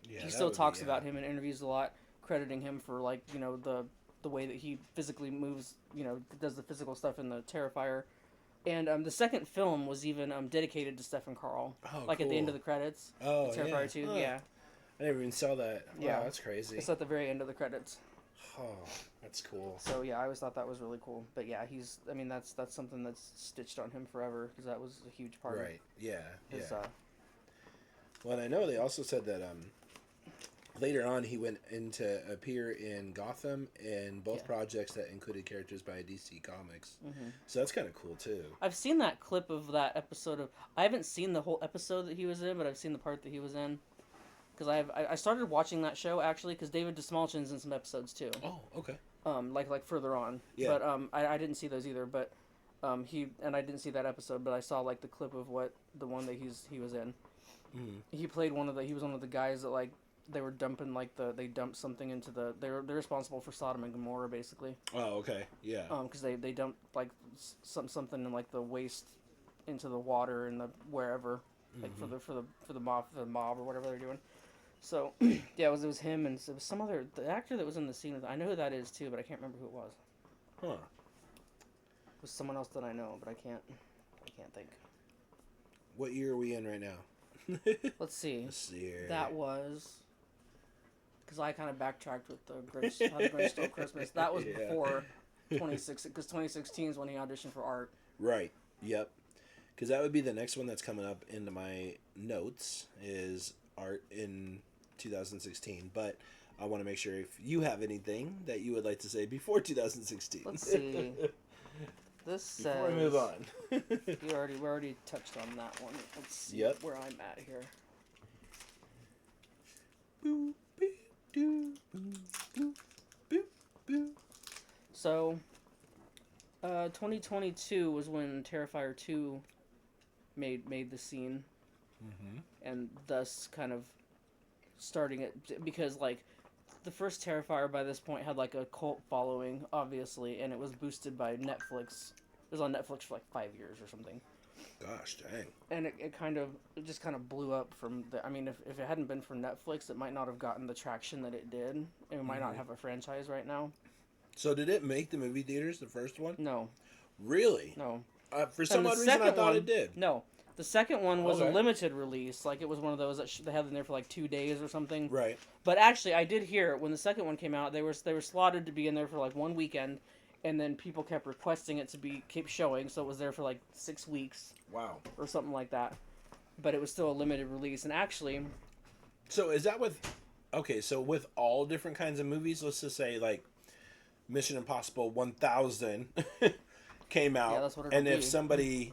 he still talks about him in interviews a lot, crediting him for like the way that he physically moves, does the physical stuff in the Terrifier. And the second film was even dedicated to Stephen Carl, at the end of the credits. Oh, Terrifier 2, yeah. I never even saw that. Wow, yeah, that's crazy. It's at the very end of the credits. Oh, that's cool. So yeah, I always thought that was really cool. But yeah, that's something that's stitched on him forever because that was a huge part. Right. Yeah. His, yeah. Well, I know they also said that later on he went in to appear in Gotham in both projects that included characters by DC Comics. Mm-hmm. So that's kind of cool too. I've seen that clip of that episode of. I haven't seen the whole episode that he was in, but I've seen the part that he was in. Because I started watching that show actually because David Dismalchin's in some episodes too. Oh, okay. Like further on. Yeah. But I didn't see those either. But I didn't see that episode. But I saw like the clip of the one that he was in. Mm. He was one of the guys that like they were dumping they dumped something into they're responsible for Sodom and Gomorrah basically. Oh, okay, yeah. Because they dumped like something in like the waste into the water and the wherever, like for the mob or whatever they're doing. So yeah, it was him and it was some other the actor that was in the scene. I know who that is too, but I can't remember who it was. Huh. It was someone else that I know, but I can't think. What year are we in right now? Let's see. Let's see here. That was because I kind of backtracked with the Grinch, How the Grinch Stole Christmas. That was before 2016, because 2016 is when he auditioned for Art. Right. Yep. Because that would be the next one that's coming up into my notes is Art in 2016. But I want to make sure if you have anything that you would like to say before 2016. Let's see. This says. Before we move on. we already touched on that one. Let's see where I'm at here. Boop, boop, boop, boop, boop, boop. So, 2022 was when Terrifier 2 made the scene, and thus kind of starting it, because like the first Terrifier by this point had like a cult following, obviously, and it was boosted by Netflix. It was on Netflix for like 5 years or something. Gosh dang. And it just kind of blew up from the. I mean, if it hadn't been for Netflix, it might not have gotten the traction that it did, and it might not have a franchise right now. So did it make the movie theaters, the first one? No. Really? No. For some odd reason, I thought it did. No. The second one was a limited release. Like, it was one of those that they had in there for like 2 days or something. Right. But actually, I did hear when the second one came out, they were slotted to be in there for like 1 weekend, and then people kept requesting it to keep showing, so it was there for like 6 weeks. Wow. Or something like that. But it was still a limited release, and actually. So is that with? Okay, so with all different kinds of movies, let's just say like Mission Impossible 1000 came out, that's what and if somebody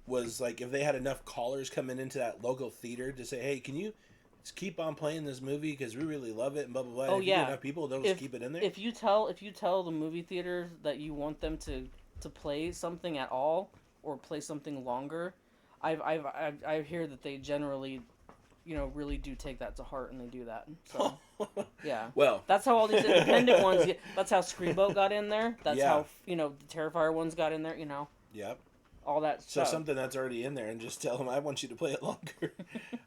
was like, if they had enough callers coming into that local theater to say, hey, can you just keep on playing this movie because we really love it and blah blah blah. Oh, if you get enough people, they'll just keep it in there. If you tell the movie theater that you want them to play something at all or play something longer, I hear that they generally, really do take that to heart and they do that. So yeah. Well, that's how all these independent ones. That's how Screamboat got in there. That's how the Terrifier ones got in there. Yep. All that stuff. So something that's already in there, and just tell them, I want you to play it longer.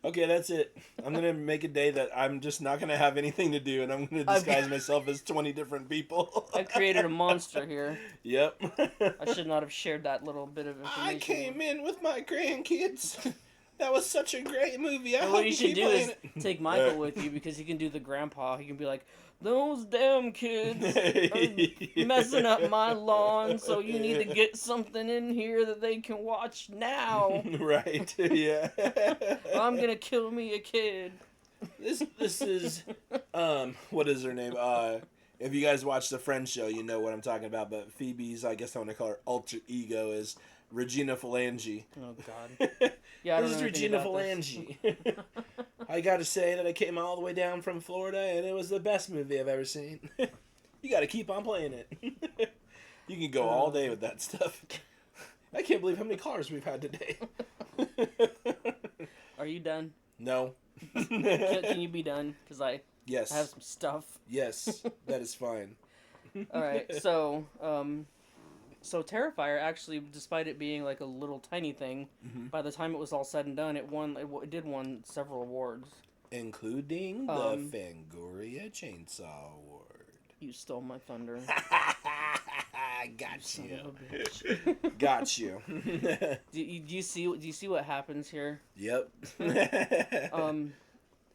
Okay, that's it. I'm going to make a day that I'm just not going to have anything to do, and I'm going to disguise myself as 20 different people. I created a monster here. Yep. I should not have shared that little bit of information. I came in with my grandkids. That was such a great movie. What you should do is take Michael with you, because he can do the grandpa. He can be like, those damn kids are messing up my lawn, so you need to get something in here that they can watch now. Right, yeah. I'm going to kill me a kid. This is, what is her name? If you guys watch the Friends show, you know what I'm talking about, but Phoebe's, I guess I want to call her alter ego, is Regina Phalange. Oh, God. Yeah, this is Regina Phalange. I got to say that I came all the way down from Florida, and it was the best movie I've ever seen. You got to keep on playing it. You can go all day with that stuff. I can't believe how many callers we've had today. Are you done? No. Can you be done? Because I have some stuff. Yes, that is fine. All right, so Terrifier, actually, despite it being like a little tiny thing, by the time it was all said and done, it did won several awards, including the Fangoria Chainsaw Award. You stole my thunder. Got you. Son of a bitch. Got you. Do you see what happens here? Yep.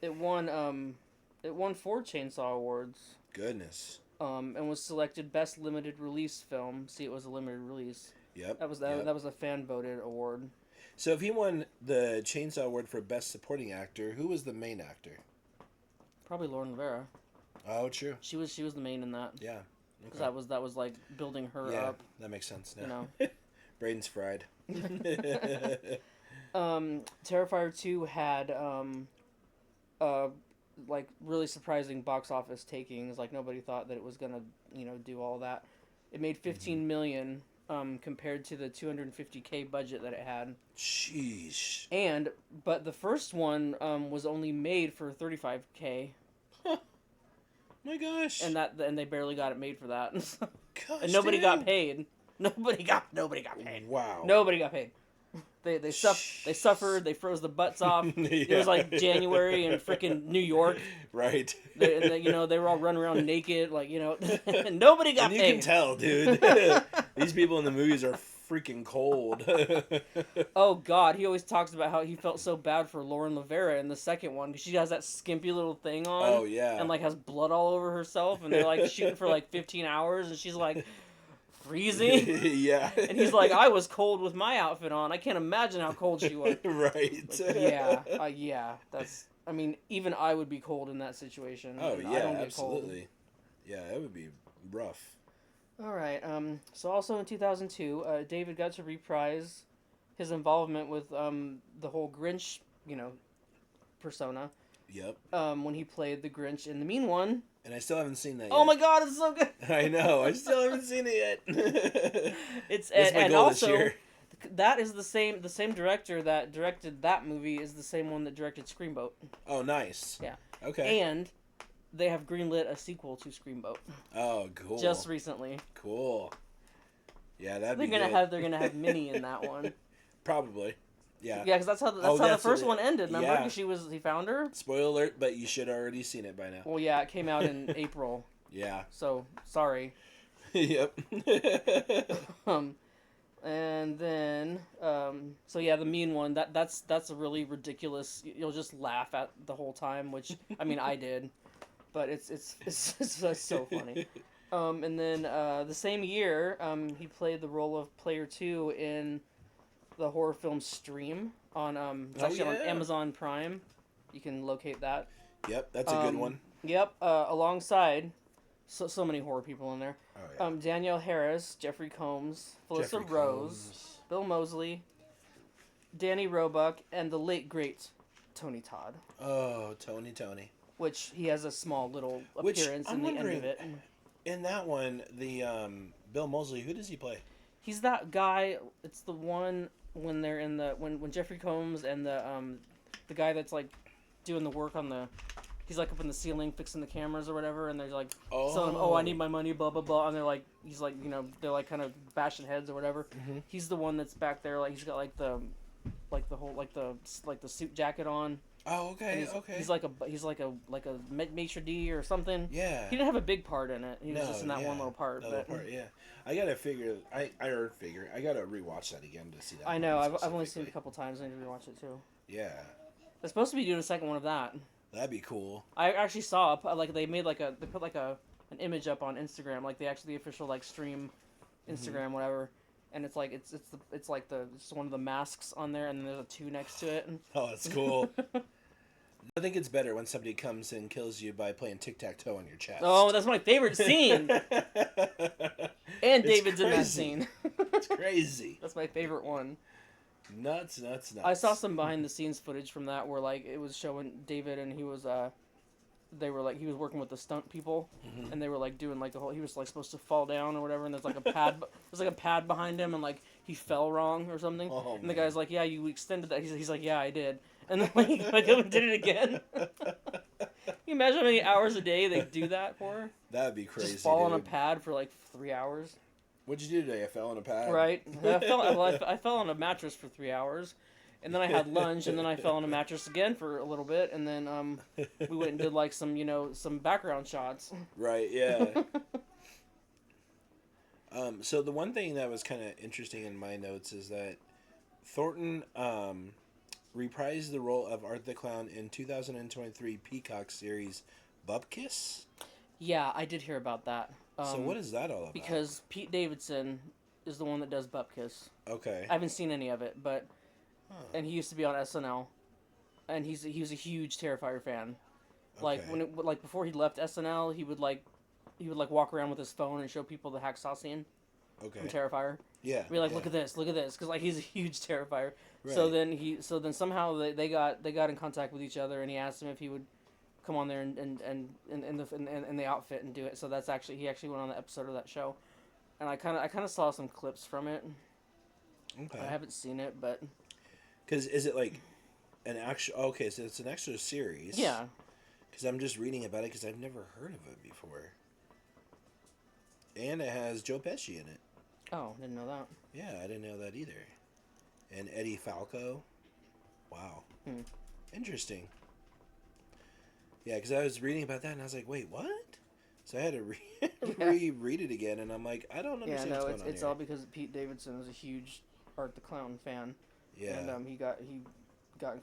It won 4 Chainsaw Awards. Goodness. And was selected Best Limited Release Film. See, it was a limited release. Yep. That was a fan voted award. So if he won the Chainsaw Award for Best Supporting Actor, who was the main actor? Probably Lauren Rivera. Oh, true. She was the main in that. Yeah. Because that was like building her up. That makes sense now. You know. Brain's fried. Terrifier 2 had like really surprising box office takings. Like, nobody thought that it was gonna do all that. It made 15 million compared to the 250K budget that it had. Sheesh. But the first one was only made for 35K. My gosh. And they barely got it made for that. Gosh, and nobody damn. got paid. Nobody got paid. Wow. Nobody got paid. They suffered. They froze the butts off. Yeah. It was like January in freaking New York. Right. They were all running around naked, like, nobody got and you paid. can tell, dude. These people in the movies are freaking cold. Oh God, he always talks about how he felt so bad for Lauren Lavera in the second one because she has that skimpy little thing on. Oh yeah. And like has blood all over herself, and they're like shooting for like 15 hours, and she's like freezing. Yeah. And he's like, I was cold with my outfit on. I can't imagine how cold she was. Right. Like, yeah. That's. I mean, even I would be cold in that situation. Oh I yeah, don't get absolutely. cold. Yeah, it would be rough. All right. So also in 2002, David got to reprise his involvement with the whole Grinch, persona. Yep. When he played the Grinch in The Mean One. And I still haven't seen that yet. Oh my God, it's so good. I know. I still haven't seen it yet. It's That's my and goal also this year. that is the same director that directed that movie is the same one that directed Screamboat. Oh, nice. Yeah. Okay. And they have greenlit a sequel to Screamboat. Oh, cool. Just recently. Cool. Yeah, that'd be They're gonna have Minnie in that one. Probably. Yeah. Yeah, because that's how the first it. one ended. Remember, Yeah. he found her. Spoiler alert, but you should have already seen it by now. Well, yeah, it came out in April. Yeah. So sorry. Yep. And then so yeah, The Mean One. That's a really ridiculous. You'll just laugh at the whole time, which I mean I did, but it's so funny. And then the same year, he played the role of Player 2 in the horror film Stream on it's actually on Amazon Prime. You can locate that. Yep, that's a good one. Yep, alongside so many horror people in there. Oh, yeah. Danielle Harris, Jeffrey Combs, Felissa Rose, Bill Moseley, Danny Roebuck, and the late great Tony Todd. Oh, Tony. Which he has a small little appearance in the end of it. In that one, the Bill Moseley, who does he play? He's that guy. It's the one when they're in the when Jeffrey Combs and the guy that's like doing the work on the. He's like up in the ceiling fixing the cameras or whatever, and they're like, telling him, "Oh, I need my money," blah blah blah, and they're like, he's like, they're like kind of bashing heads or whatever. Mm-hmm. He's the one that's back there, like he's got like the suit jacket on. Oh, okay, okay. He's like a maitre d' or something. Yeah. He didn't have a big part in it. He was just in that one little part. Yeah. I gotta figure. I gotta rewatch that again to see that. I know. I've only seen it a couple times. I need to rewatch it too. Yeah. They're supposed to be doing a second one of that. That'd be cool. I actually saw they put an image up on Instagram, like the official like stream Instagram whatever, and it's like it's one of the masks on there, and then there's a 2 next to it. Oh, that's cool. I think it's better when somebody comes and kills you by playing tic-tac-toe on your chest. Oh, that's my favorite scene. And David's in that scene. It's crazy. That's my favorite one. Nuts. I saw some behind the scenes footage from that where like it was showing David and he was he was working with the stunt people, and they were like doing like the whole, he was like supposed to fall down or whatever, and there's like a pad behind him, and like he fell wrong or something, and the guy's like, yeah, you extended that. He's like, yeah, I did, and then like did it again. Can you imagine how many hours a day they do that for? That'd be crazy. Just fall on a pad for like 3 hours. What'd you do today? I fell on a pad. Right. I fell on a mattress for 3 hours, and then I had lunch, and then I fell on a mattress again for a little bit, and then we went and did like some background shots. Right. Yeah. So the one thing that was kind of interesting in my notes is that Thornton reprised the role of Art the Clown in 2023 Peacock series Bupkis. Yeah, I did hear about that. So what is that all about? Because Pete Davidson is the one that does Bupkis. Okay. I haven't seen any of it, but and he used to be on SNL, and he was a huge Terrifier fan. Like Okay. Before he left SNL, he would walk around with his phone and show people the hacksaw scene from Terrifier. Yeah. Be like, look at this, because like he's a huge Terrifier. Right. So then somehow they got in contact with each other, and he asked him if he would come on there and in the outfit and do it. So he actually went on the episode of that show, and I kind of saw some clips from it. Okay. I haven't seen it, but because is it like an actual? Okay, so it's an extra series. Yeah. Because I'm just reading about it because I've never heard of it before. And it has Joe Pesci in it. Oh, didn't know that. Yeah, I didn't know that either. And Eddie Falco. Wow. Interesting. Yeah, because I was reading about that and I was like, wait, what? So I had to reread it again, and I'm like, I don't understand what's going on it's here. all because Pete Davidson was a huge Art the Clown fan. Yeah. And he got in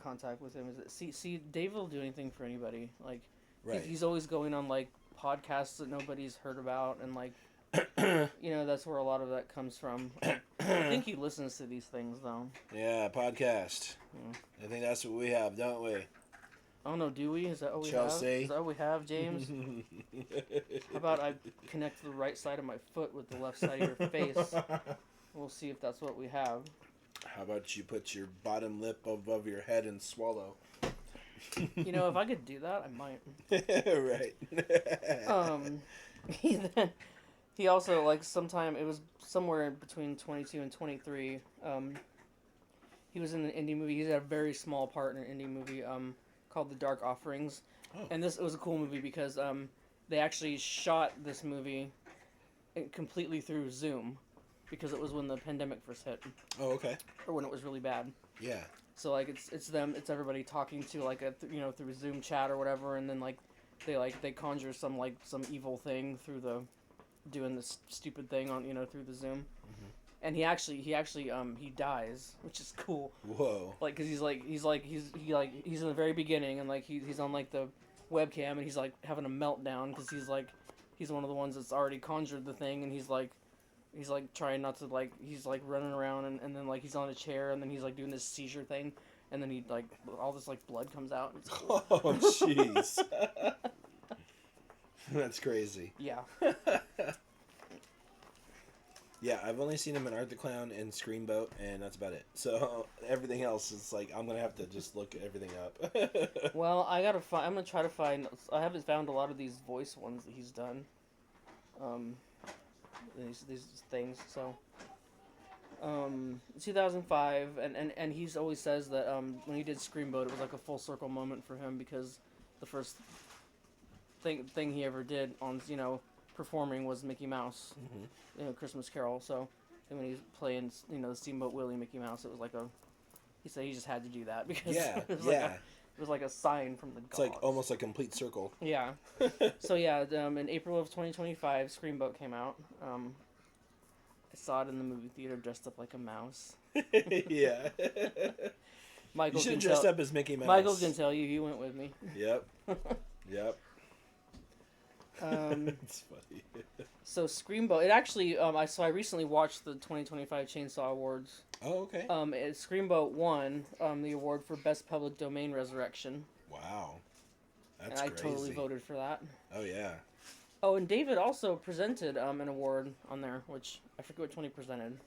contact with him. See, Dave will do anything for anybody. Like, Right. he's always going on like podcasts that nobody's heard about, and like, that's where a lot of that comes from. I think he listens to these things though. Yeah, podcast. I think that's what we have, don't we? I don't know, do we? Is that what we Chelsea. have? Is that what we have, James? How about I connect the right side of my foot with the left side of your face? We'll see if that's what we have. How about you put your bottom lip above your head and swallow? If I could do that, I might. Right. He also, like, sometime, it was somewhere between 22 and 23, he was in an indie movie. He had a very small part in an indie movie called The Dark Offerings. Oh. And it was a cool movie because they actually shot this movie completely through Zoom because it was when the pandemic first hit. Oh, okay. Or when it was really bad. Yeah. So, like, it's everybody talking to, like, through Zoom chat or whatever, and then, like, they conjure some evil thing through doing this stupid thing on, through the Zoom. Mm-hmm. And he dies, which is cool. Whoa. Like, cause he's in the very beginning, and like he's on like the webcam, and he's like having a meltdown because he's one of the ones that's already conjured the thing, and he's like trying not to, like, he's like running around, and then like he's on a chair, and then he's like doing this seizure thing, and then he like all this like blood comes out. It's cool. Oh jeez. That's crazy. Yeah. Yeah, I've only seen him in Art the Clown and Screamboat, and that's about it. So everything else is like, I'm gonna have to just look everything up. Well, I'm gonna try to find. I haven't found a lot of these voice ones that he's done. These things. So, 2005, and he's always says that when he did Screamboat, it was like a full circle moment for him because the first thing he ever did on performing was Mickey Mouse, Christmas Carol. So when he was playing the Steamboat Willie Mickey Mouse, it was like he said he just had to do that because it was like a sign from the gods. It's like almost a complete circle. Yeah. So yeah, in April of 2025, Screamboat came out. I saw it in the movie theater dressed up like a mouse. Yeah. Michael you should have dressed up as Mickey Mouse. Michael can tell you, he went with me. Yep. Yep. It's funny. So Screamboat, it actually, I recently watched the 2025 Chainsaw Awards. Oh, okay. Screamboat won the award for Best Public Domain Resurrection. Wow. That's and I crazy. totally voted for that. Oh, yeah. Oh, and David also presented an award on there, which I forget which one he presented.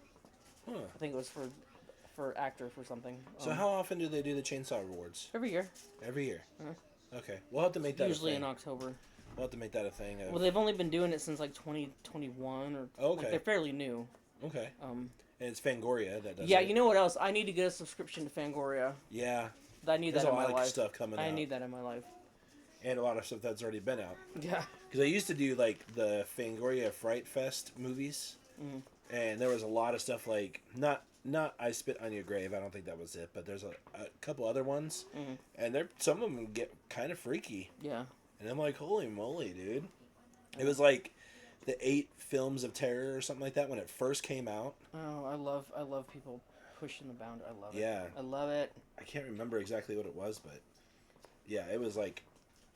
Huh. I think it was for actor for something. So how often do they do the Chainsaw Awards? Every year. Every year? Uh-huh. Okay. We'll have to make that usually a thing. in October. We'll have to make that a thing. Well, they've only been doing it since like 2021 or. Okay. Like, they're fairly new. Okay. And it's Fangoria that does it. Yeah, you know what else? I need to get a subscription to Fangoria. Yeah. I need There's that in my a lot life. of stuff coming out. I need that in my life. And a lot of stuff that's already been out. Yeah. Because I used to do like the Fangoria Fright Fest movies, and there was a lot of stuff like not I Spit on Your Grave. I don't think that was it, but there's a couple other ones, and some of them get kind of freaky. Yeah. And I'm like, holy moly, dude! It was like the 8 films of terror or something like that when it first came out. Oh, I love people pushing the boundary. I love it. Yeah. I love it. I can't remember exactly what it was, but yeah, it was like,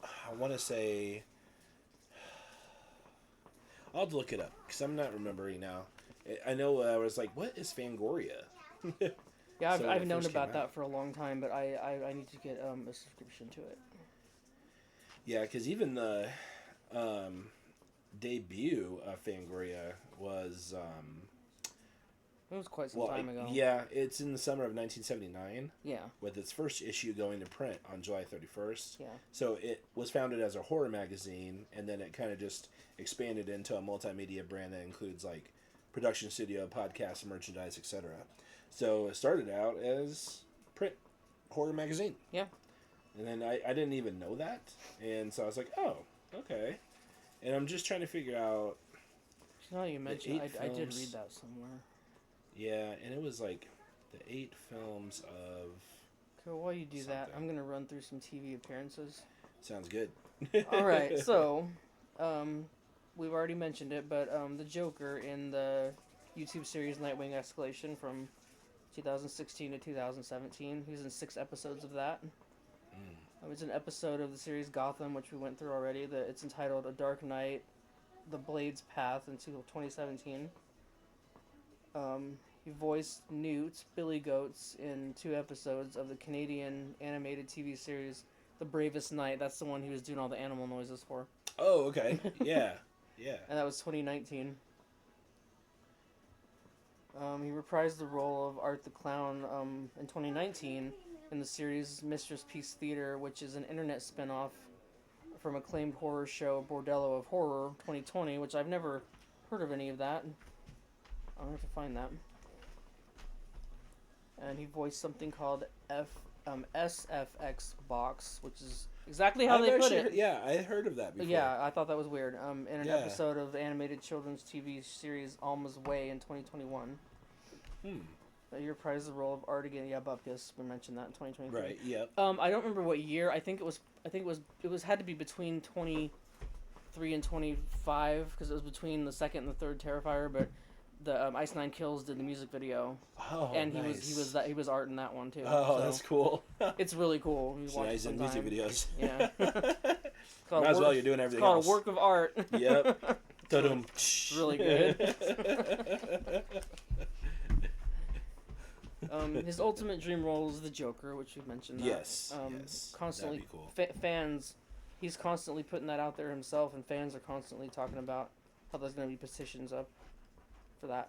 I want to say, I'll have to look it up because I'm not remembering now. I know I was like, what is Fangoria? Yeah, So I've known first came about that out. for a long time, but I need to get a subscription to it. Yeah, because even the debut of Fangoria was It was quite some time ago. yeah, it's in the summer of 1979. Yeah. With its first issue going to print on July 31st. Yeah. So it was founded as a horror magazine, and then it kind of just expanded into a multimedia brand that includes like production studio, podcasts, merchandise, etc. So it started out as print horror magazine. Yeah. And then I didn't even know that. And so I was like, oh, okay. And I'm just trying to figure out. Now you mentioned, I did read that somewhere. Yeah, and it was like the 8 films of. So while you do that, I'm gonna run through some TV appearances. Sounds good. All right, so we've already mentioned it, but the Joker in the YouTube series Nightwing Escalation from 2016 to 2017. He's in 6 episodes of that. It's an episode of the series Gotham, which we went through already. It's entitled A Dark Knight, The Blade's Path until 2017. He voiced Newt, Billy Goats, in 2 episodes of the Canadian animated TV series The Bravest Knight. That's the one he was doing all the animal noises for. Oh, okay. Yeah. Yeah. And that was 2019. He reprised the role of Art the Clown in 2019 in the series Mistress Peace Theater, which is an internet spin-off from acclaimed horror show Bordello of Horror 2020, which I've never heard of any of that. I'll have to find that. And he voiced something called SFX Box, which is exactly how they put it. Yeah, I heard of that before. Yeah, I thought that was weird. In an episode of the animated children's TV series Alma's Way in 2021. He reprised the role of Art again. Yeah, Bupkis. We mentioned that in 2023. Right. Yep. I don't remember what year. I think it was had to be between 23 and 25 because it was between the second and the third Terrifier. But the Ice Nine Kills did the music video. Oh, and nice. he was Art in that one too. Oh, so that's cool. It's really cool. You watch nice in music videos. Yeah. Might as well. You're doing everything else. It's called a work of art. Yep. It's really good. His ultimate dream role is the Joker, which we've mentioned. Yes. Constantly, that'd be cool. Fans, he's constantly putting that out there himself, and fans are constantly talking about how there's going to be petitions up for that.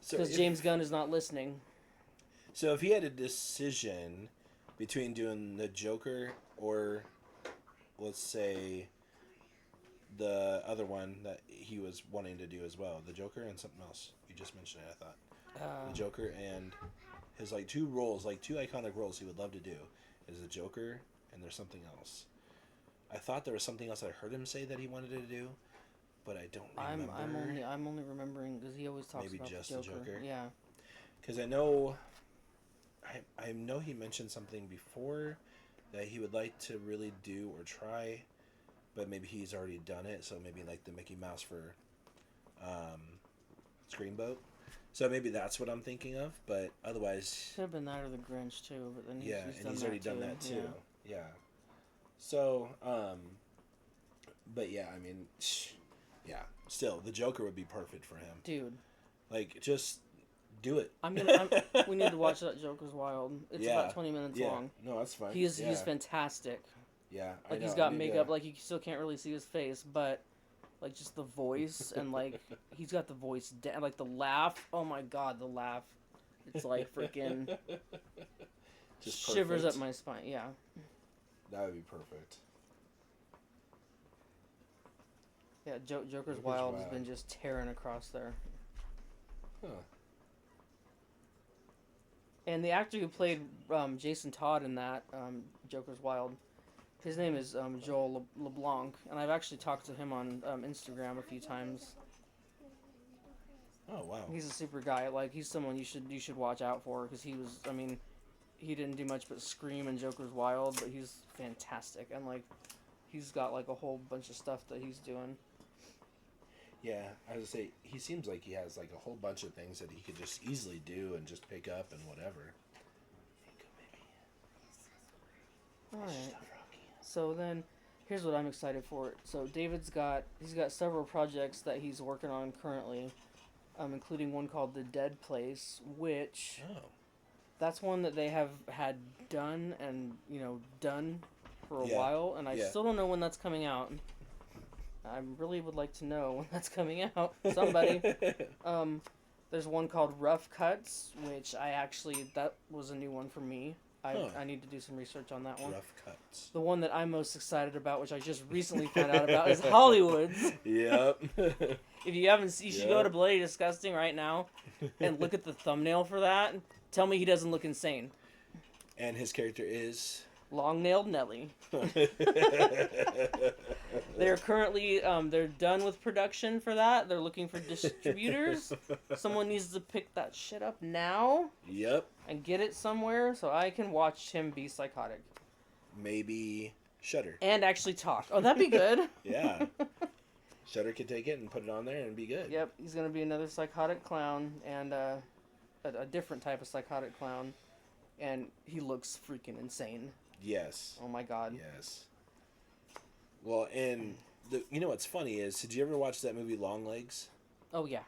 Because James Gunn is not listening. So if he had a decision between doing the Joker or, let's say, the other one that he was wanting to do as well, the Joker and something else. You just mentioned it, I thought. The Joker and his 2 roles, 2 iconic roles he would love to do is the Joker and there's something else. I thought there was something else I heard him say that he wanted to do, but I don't remember. I'm only remembering because he always talks maybe about just the Joker. The Joker. Yeah. Because I know he mentioned something before that he would like to really do or try, but maybe he's already done it. So maybe the Mickey Mouse for Screamboat. So maybe that's what I'm thinking of, but otherwise... Could have been that or the Grinch, too, but then he's already done that, too. Yeah. So, but yeah, I mean, yeah. Still, the Joker would be perfect for him. Dude. Just do it. We need to watch that Joker's Wild. It's about 20 minutes long. No, that's fine. He's fantastic. Yeah, he's got makeup, you still can't really see his face, but... just the voice, and, he's got the voice down. The laugh. Oh, my God, the laugh. It's, freaking... Just shivers up my spine, yeah. That would be perfect. Yeah, Joker's Wild has been just tearing across there. Huh. And the actor who played Jason Todd in that, Joker's Wild... His name is Joel LeBlanc, and I've actually talked to him on Instagram a few times. Oh, wow. He's a super guy. He's someone you should watch out for, because he didn't do much but Scream and Joker's Wild, but he's fantastic, and he's got a whole bunch of stuff that he's doing. Yeah, I was gonna say, he seems like he has a whole bunch of things that he could just easily do and just pick up and whatever. Alright. So then, here's what I'm excited for. So David's got several projects that he's working on currently, including one called The Dead Place, which that's one that they have had done and done for a while, and I still don't know when that's coming out. I really would like to know when that's coming out. Somebody. There's one called Rough Cuts, which that was a new one for me. I need to do some research on that one. Rough Cuts. The one that I'm most excited about, which I just recently found out about, is Hollywood's. Yep. If you haven't, you should go to Bloody Disgusting right now and look at the thumbnail for that. Tell me he doesn't look insane. And his character is? Long-nailed Nelly. They're currently they're done with production for that. They're looking for distributors. Someone needs to pick that shit up now. Yep. And get it somewhere so I can watch him be psychotic. Maybe Shudder. And actually talk. Oh, that'd be good. Yeah. Shudder could take it and put it on there and be good. Yep, he's gonna be another psychotic clown, and a different type of psychotic clown, and he looks freaking insane. Yes. Oh my god. Yes. Well, and you know what's funny is, did you ever watch that movie Long Legs? Oh yeah.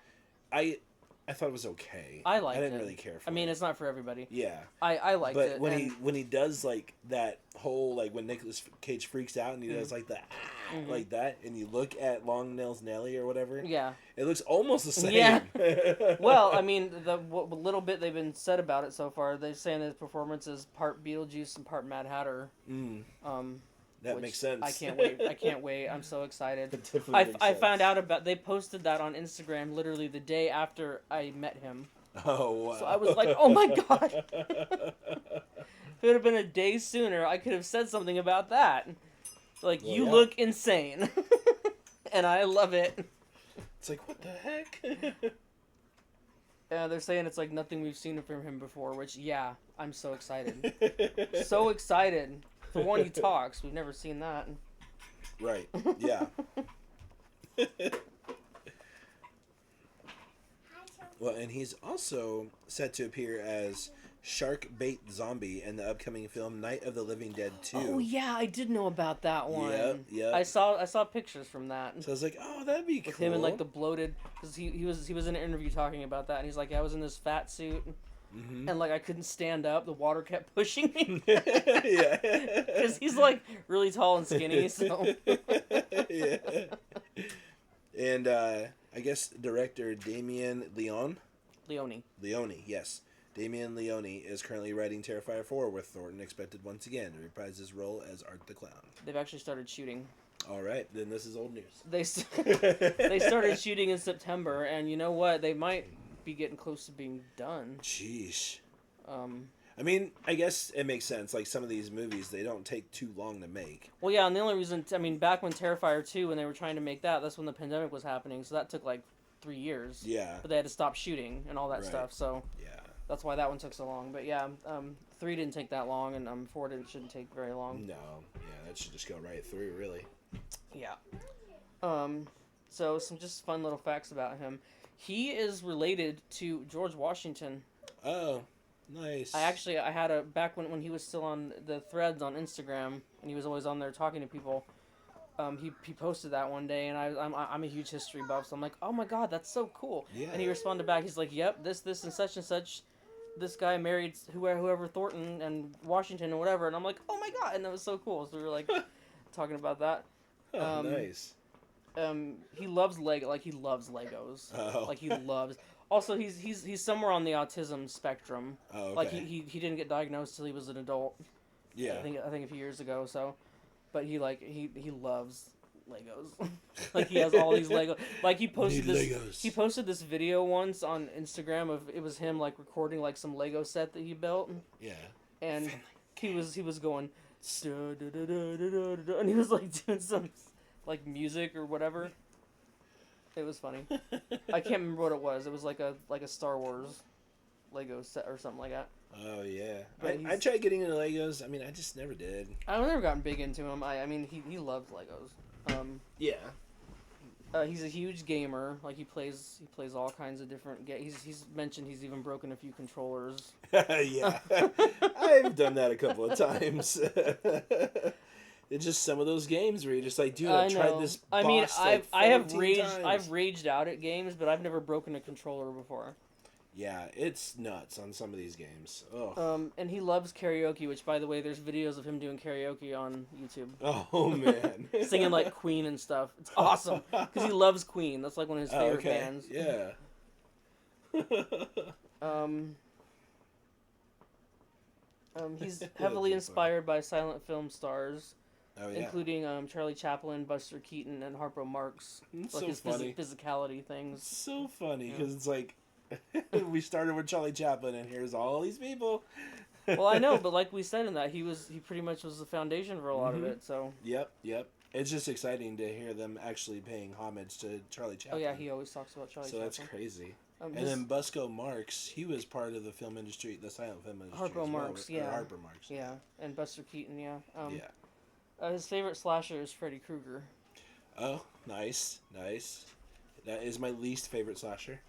I thought it was okay. I liked it. I didn't really care for it. I mean, it's not for everybody. Yeah. I liked it. But when he does like that whole, like when Nicolas Cage freaks out and he does like the like that, and you look at Long Nails Nelly or whatever. Yeah. It looks almost the same. Yeah. Well, I mean, the little bit they've been said about it so far, they're saying that his performance is part Beetlejuice and part Mad Hatter. That makes sense. I can't wait. I can't wait. I'm so excited. I found out about, they posted that on Instagram literally the day after I met him. Oh, wow. So I was like, oh my god. If it would have been a day sooner, I could have said something about that. Like, well, you look insane. And I love it. It's like, what the heck? Yeah, they're saying it's like nothing we've seen from him before, which, yeah, I'm so excited. So excited. For one, he talks. We've never seen that. Right. Yeah. Well, and he's also set to appear as Shark Bait Zombie in the upcoming film Night of the Living Dead 2. Oh yeah, I did know about that one. Yep. I saw pictures from that. So I was like, oh, that'd be cool. With him in like the bloated, because he was in an interview talking about that, and he's like, yeah, I was in this fat suit. And like I couldn't stand up, the water kept pushing me. Yeah, because he's like really tall and skinny. So yeah, and I guess director Damien Leone, yes, Damien Leone is currently writing Terrifier 4, with Thornton expected once again to reprise his role as Art the Clown. They've actually started shooting. All right, then this is old news. They started shooting in September, and you know what? They might be getting close to being done. Sheesh. I mean, I guess it makes sense. Like, some of these movies, they don't take too long to make. Well, yeah, and the only reason, I mean, back when Terrifier 2, when they were trying to make that, that's when the pandemic was happening, so that took like 3 years. Yeah. But they had to stop shooting and all that stuff, so yeah, that's why that one took so long. But yeah, 3 didn't take that long, and 4 shouldn't take very long. No, yeah, that should just go right through, really. Yeah. So some just fun little facts about him. He is related to George Washington. Oh, nice. I had back when he was still on the threads on Instagram, and he was always on there talking to people. He posted that one day, and I'm a huge history buff, so I'm like, oh my god, that's so cool. Yeah. And he responded back, he's like, yep, this and such. This guy married whoever Thornton and Washington or whatever, and I'm like, oh my god, and that was so cool. So we were like talking about that. Oh, nice. He loves Lego. Like, he loves Legos. Oh. Like, he loves. Also, he's somewhere on the autism spectrum. Oh, okay. Like, he didn't get diagnosed till he was an adult. Yeah. I think a few years ago. So, but he loves Legos. Like, he has all these Lego. Like, he posted this video once on Instagram of, it was him like recording like some Lego set that he built. Yeah. And he was going and he was like doing some like music or whatever. It was funny. I can't remember what it was. It was like a Star Wars Lego set or something like that. Oh yeah. I tried getting into Legos. I mean, I just never did. I've never gotten big into him. I mean, he loves Legos. Yeah. He's a huge gamer. Like, he plays all kinds of different games. He's mentioned he's even broken a few controllers. Yeah. I've done that a couple of times. It's just some of those games where you're just like, dude, I tried this boss. I mean, I've raged out at games, but I've never broken a controller before. Yeah, it's nuts on some of these games. Ugh. And he loves karaoke, which, by the way, there's videos of him doing karaoke on YouTube. Oh, man. Singing, like, Queen and stuff. It's awesome. Because he loves Queen. That's, like, one of his favorite bands. Yeah. He's heavily inspired by silent film stars. Oh, yeah. Including Charlie Chaplin, Buster Keaton, and Harpo Marx. It's like so his funny. Physicality things. It's so funny, because it's like, we started with Charlie Chaplin, and here's all these people. Well, I know, but like we said in that, he pretty much was the foundation for a lot of it. So. Yep. It's just exciting to hear them actually paying homage to Charlie Oh Chaplin. yeah, he always talks about Charlie Chaplin. So that's crazy. And then Busco Marx, he was part of the film industry, the silent film industry. Harpo Marx, yeah. Harper Marx. Yeah, and Buster Keaton, yeah. Yeah. His favorite slasher is Freddy Krueger. Oh, nice. That is my least favorite slasher.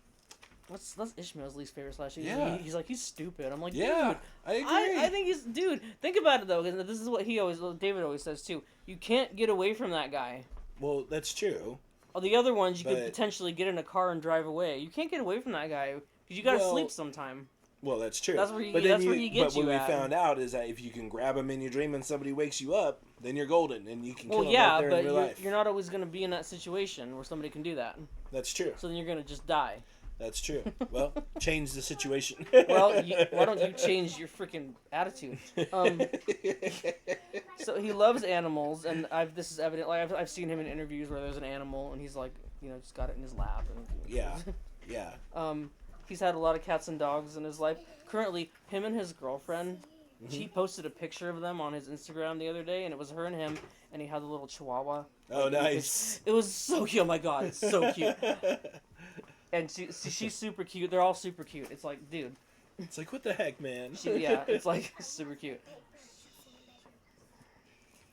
That's Ishmael's least favorite slasher. Yeah. He's stupid. I'm like, yeah, dude. I agree. I think he's, dude. Think about it though, because this is what David always says too. You can't get away from that guy. Well, that's true. All the other ones, you could potentially get in a car and drive away. You can't get away from that guy because you gotta sleep sometime. Well, that's true. That's where he But gets what you we at. found out is that if you can grab him in your dream and somebody wakes you up, then you're golden and you can kill Well, him yeah, right there but in real life. you're not always gonna be in that situation where somebody can do that. That's true. So then you're gonna just die. That's true. Well, change the situation. Well, why don't you change your freaking attitude? So he loves animals, and this is evident. Like I've seen him in interviews where there's an animal, and he's like, just got it in his lap. And, Yeah. He's had a lot of cats and dogs in his life. Currently, him and his girlfriend, he posted a picture of them on his Instagram the other day, and it was her and him, and he had a little chihuahua. Oh, nice. It was so cute. Oh my god, it's so cute. And she's super cute. They're all super cute. It's like, dude. It's like, what the heck, man? It's like super cute.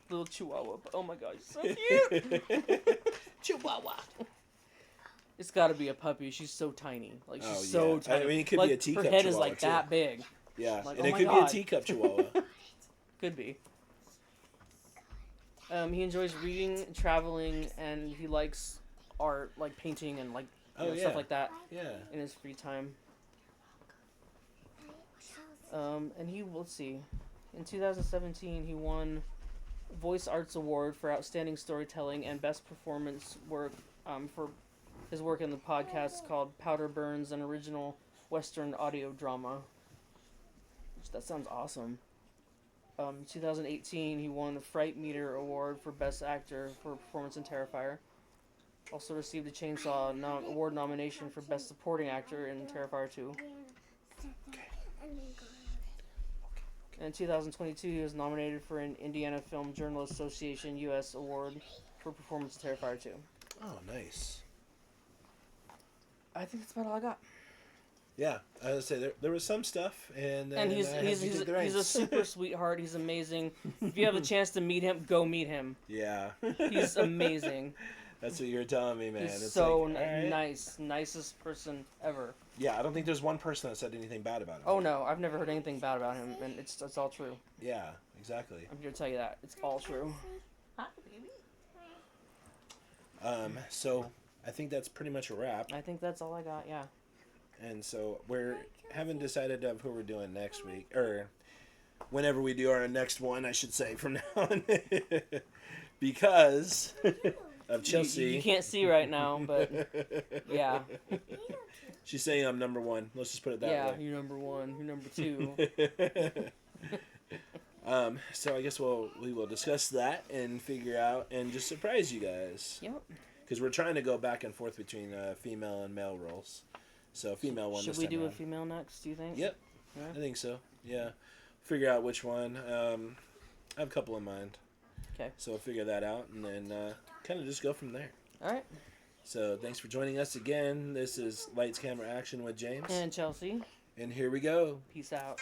Little chihuahua. Oh my god, she's so cute. Chihuahua. It's got to be a puppy. She's so tiny. Like she's so tiny. I mean, it could like, be a teacup her head chihuahua is like too. that big. Yeah, like, and oh it my could god. be a teacup chihuahua. Could be. He enjoys reading, traveling, and he likes art, like painting and like stuff like that. Yeah. In his free time. And let's see, in 2017 he won Voice Arts Award for Outstanding Storytelling and Best Performance Work for his work in the podcast called Powder Burns, an original Western audio drama. That sounds awesome. 2018 he won the Fright Meter Award for Best Actor for performance in Terrifier. Also received a Chainsaw Award nomination for Best Supporting Actor in Terrifier 2. In 2022, he was nominated for an Indiana Film Journalists Association U.S. Award for performance in Terrifier 2. Oh, nice. I think that's about all I got. Yeah, I would say there was some stuff, and he's a super sweetheart. He's amazing. If you have a chance to meet him, go meet him. Yeah, he's amazing. That's what you're telling me, man. He's it's so like, nice, nicest person ever. Yeah, I don't think there's one person that said anything bad about him. Oh no, I've never heard anything bad about him, and it's all true. Yeah, exactly. I'm here to tell you that it's all true. Hi, baby. So I think that's pretty much a wrap. I think that's all I got. Yeah. And so haven't decided of who we're doing next week, or whenever we do our next one, I should say from now on, because of Chelsea. You can't see right now, but yeah. She's saying I'm number one. Let's just put it that way. Yeah, you're number one. You're number two. So I guess we will discuss that and figure out and just surprise you guys. Yep. Because we're trying to go back and forth between female and male roles. So female one. Should we do a female next? Do you think? Yep. Yeah. I think so. Yeah. Figure out which one. I have a couple in mind. Okay. So we'll figure that out and then kind of just go from there. All right. So thanks for joining us again. This is Lights, Camera, Action with James. And Chelsea. And here we go. Peace out.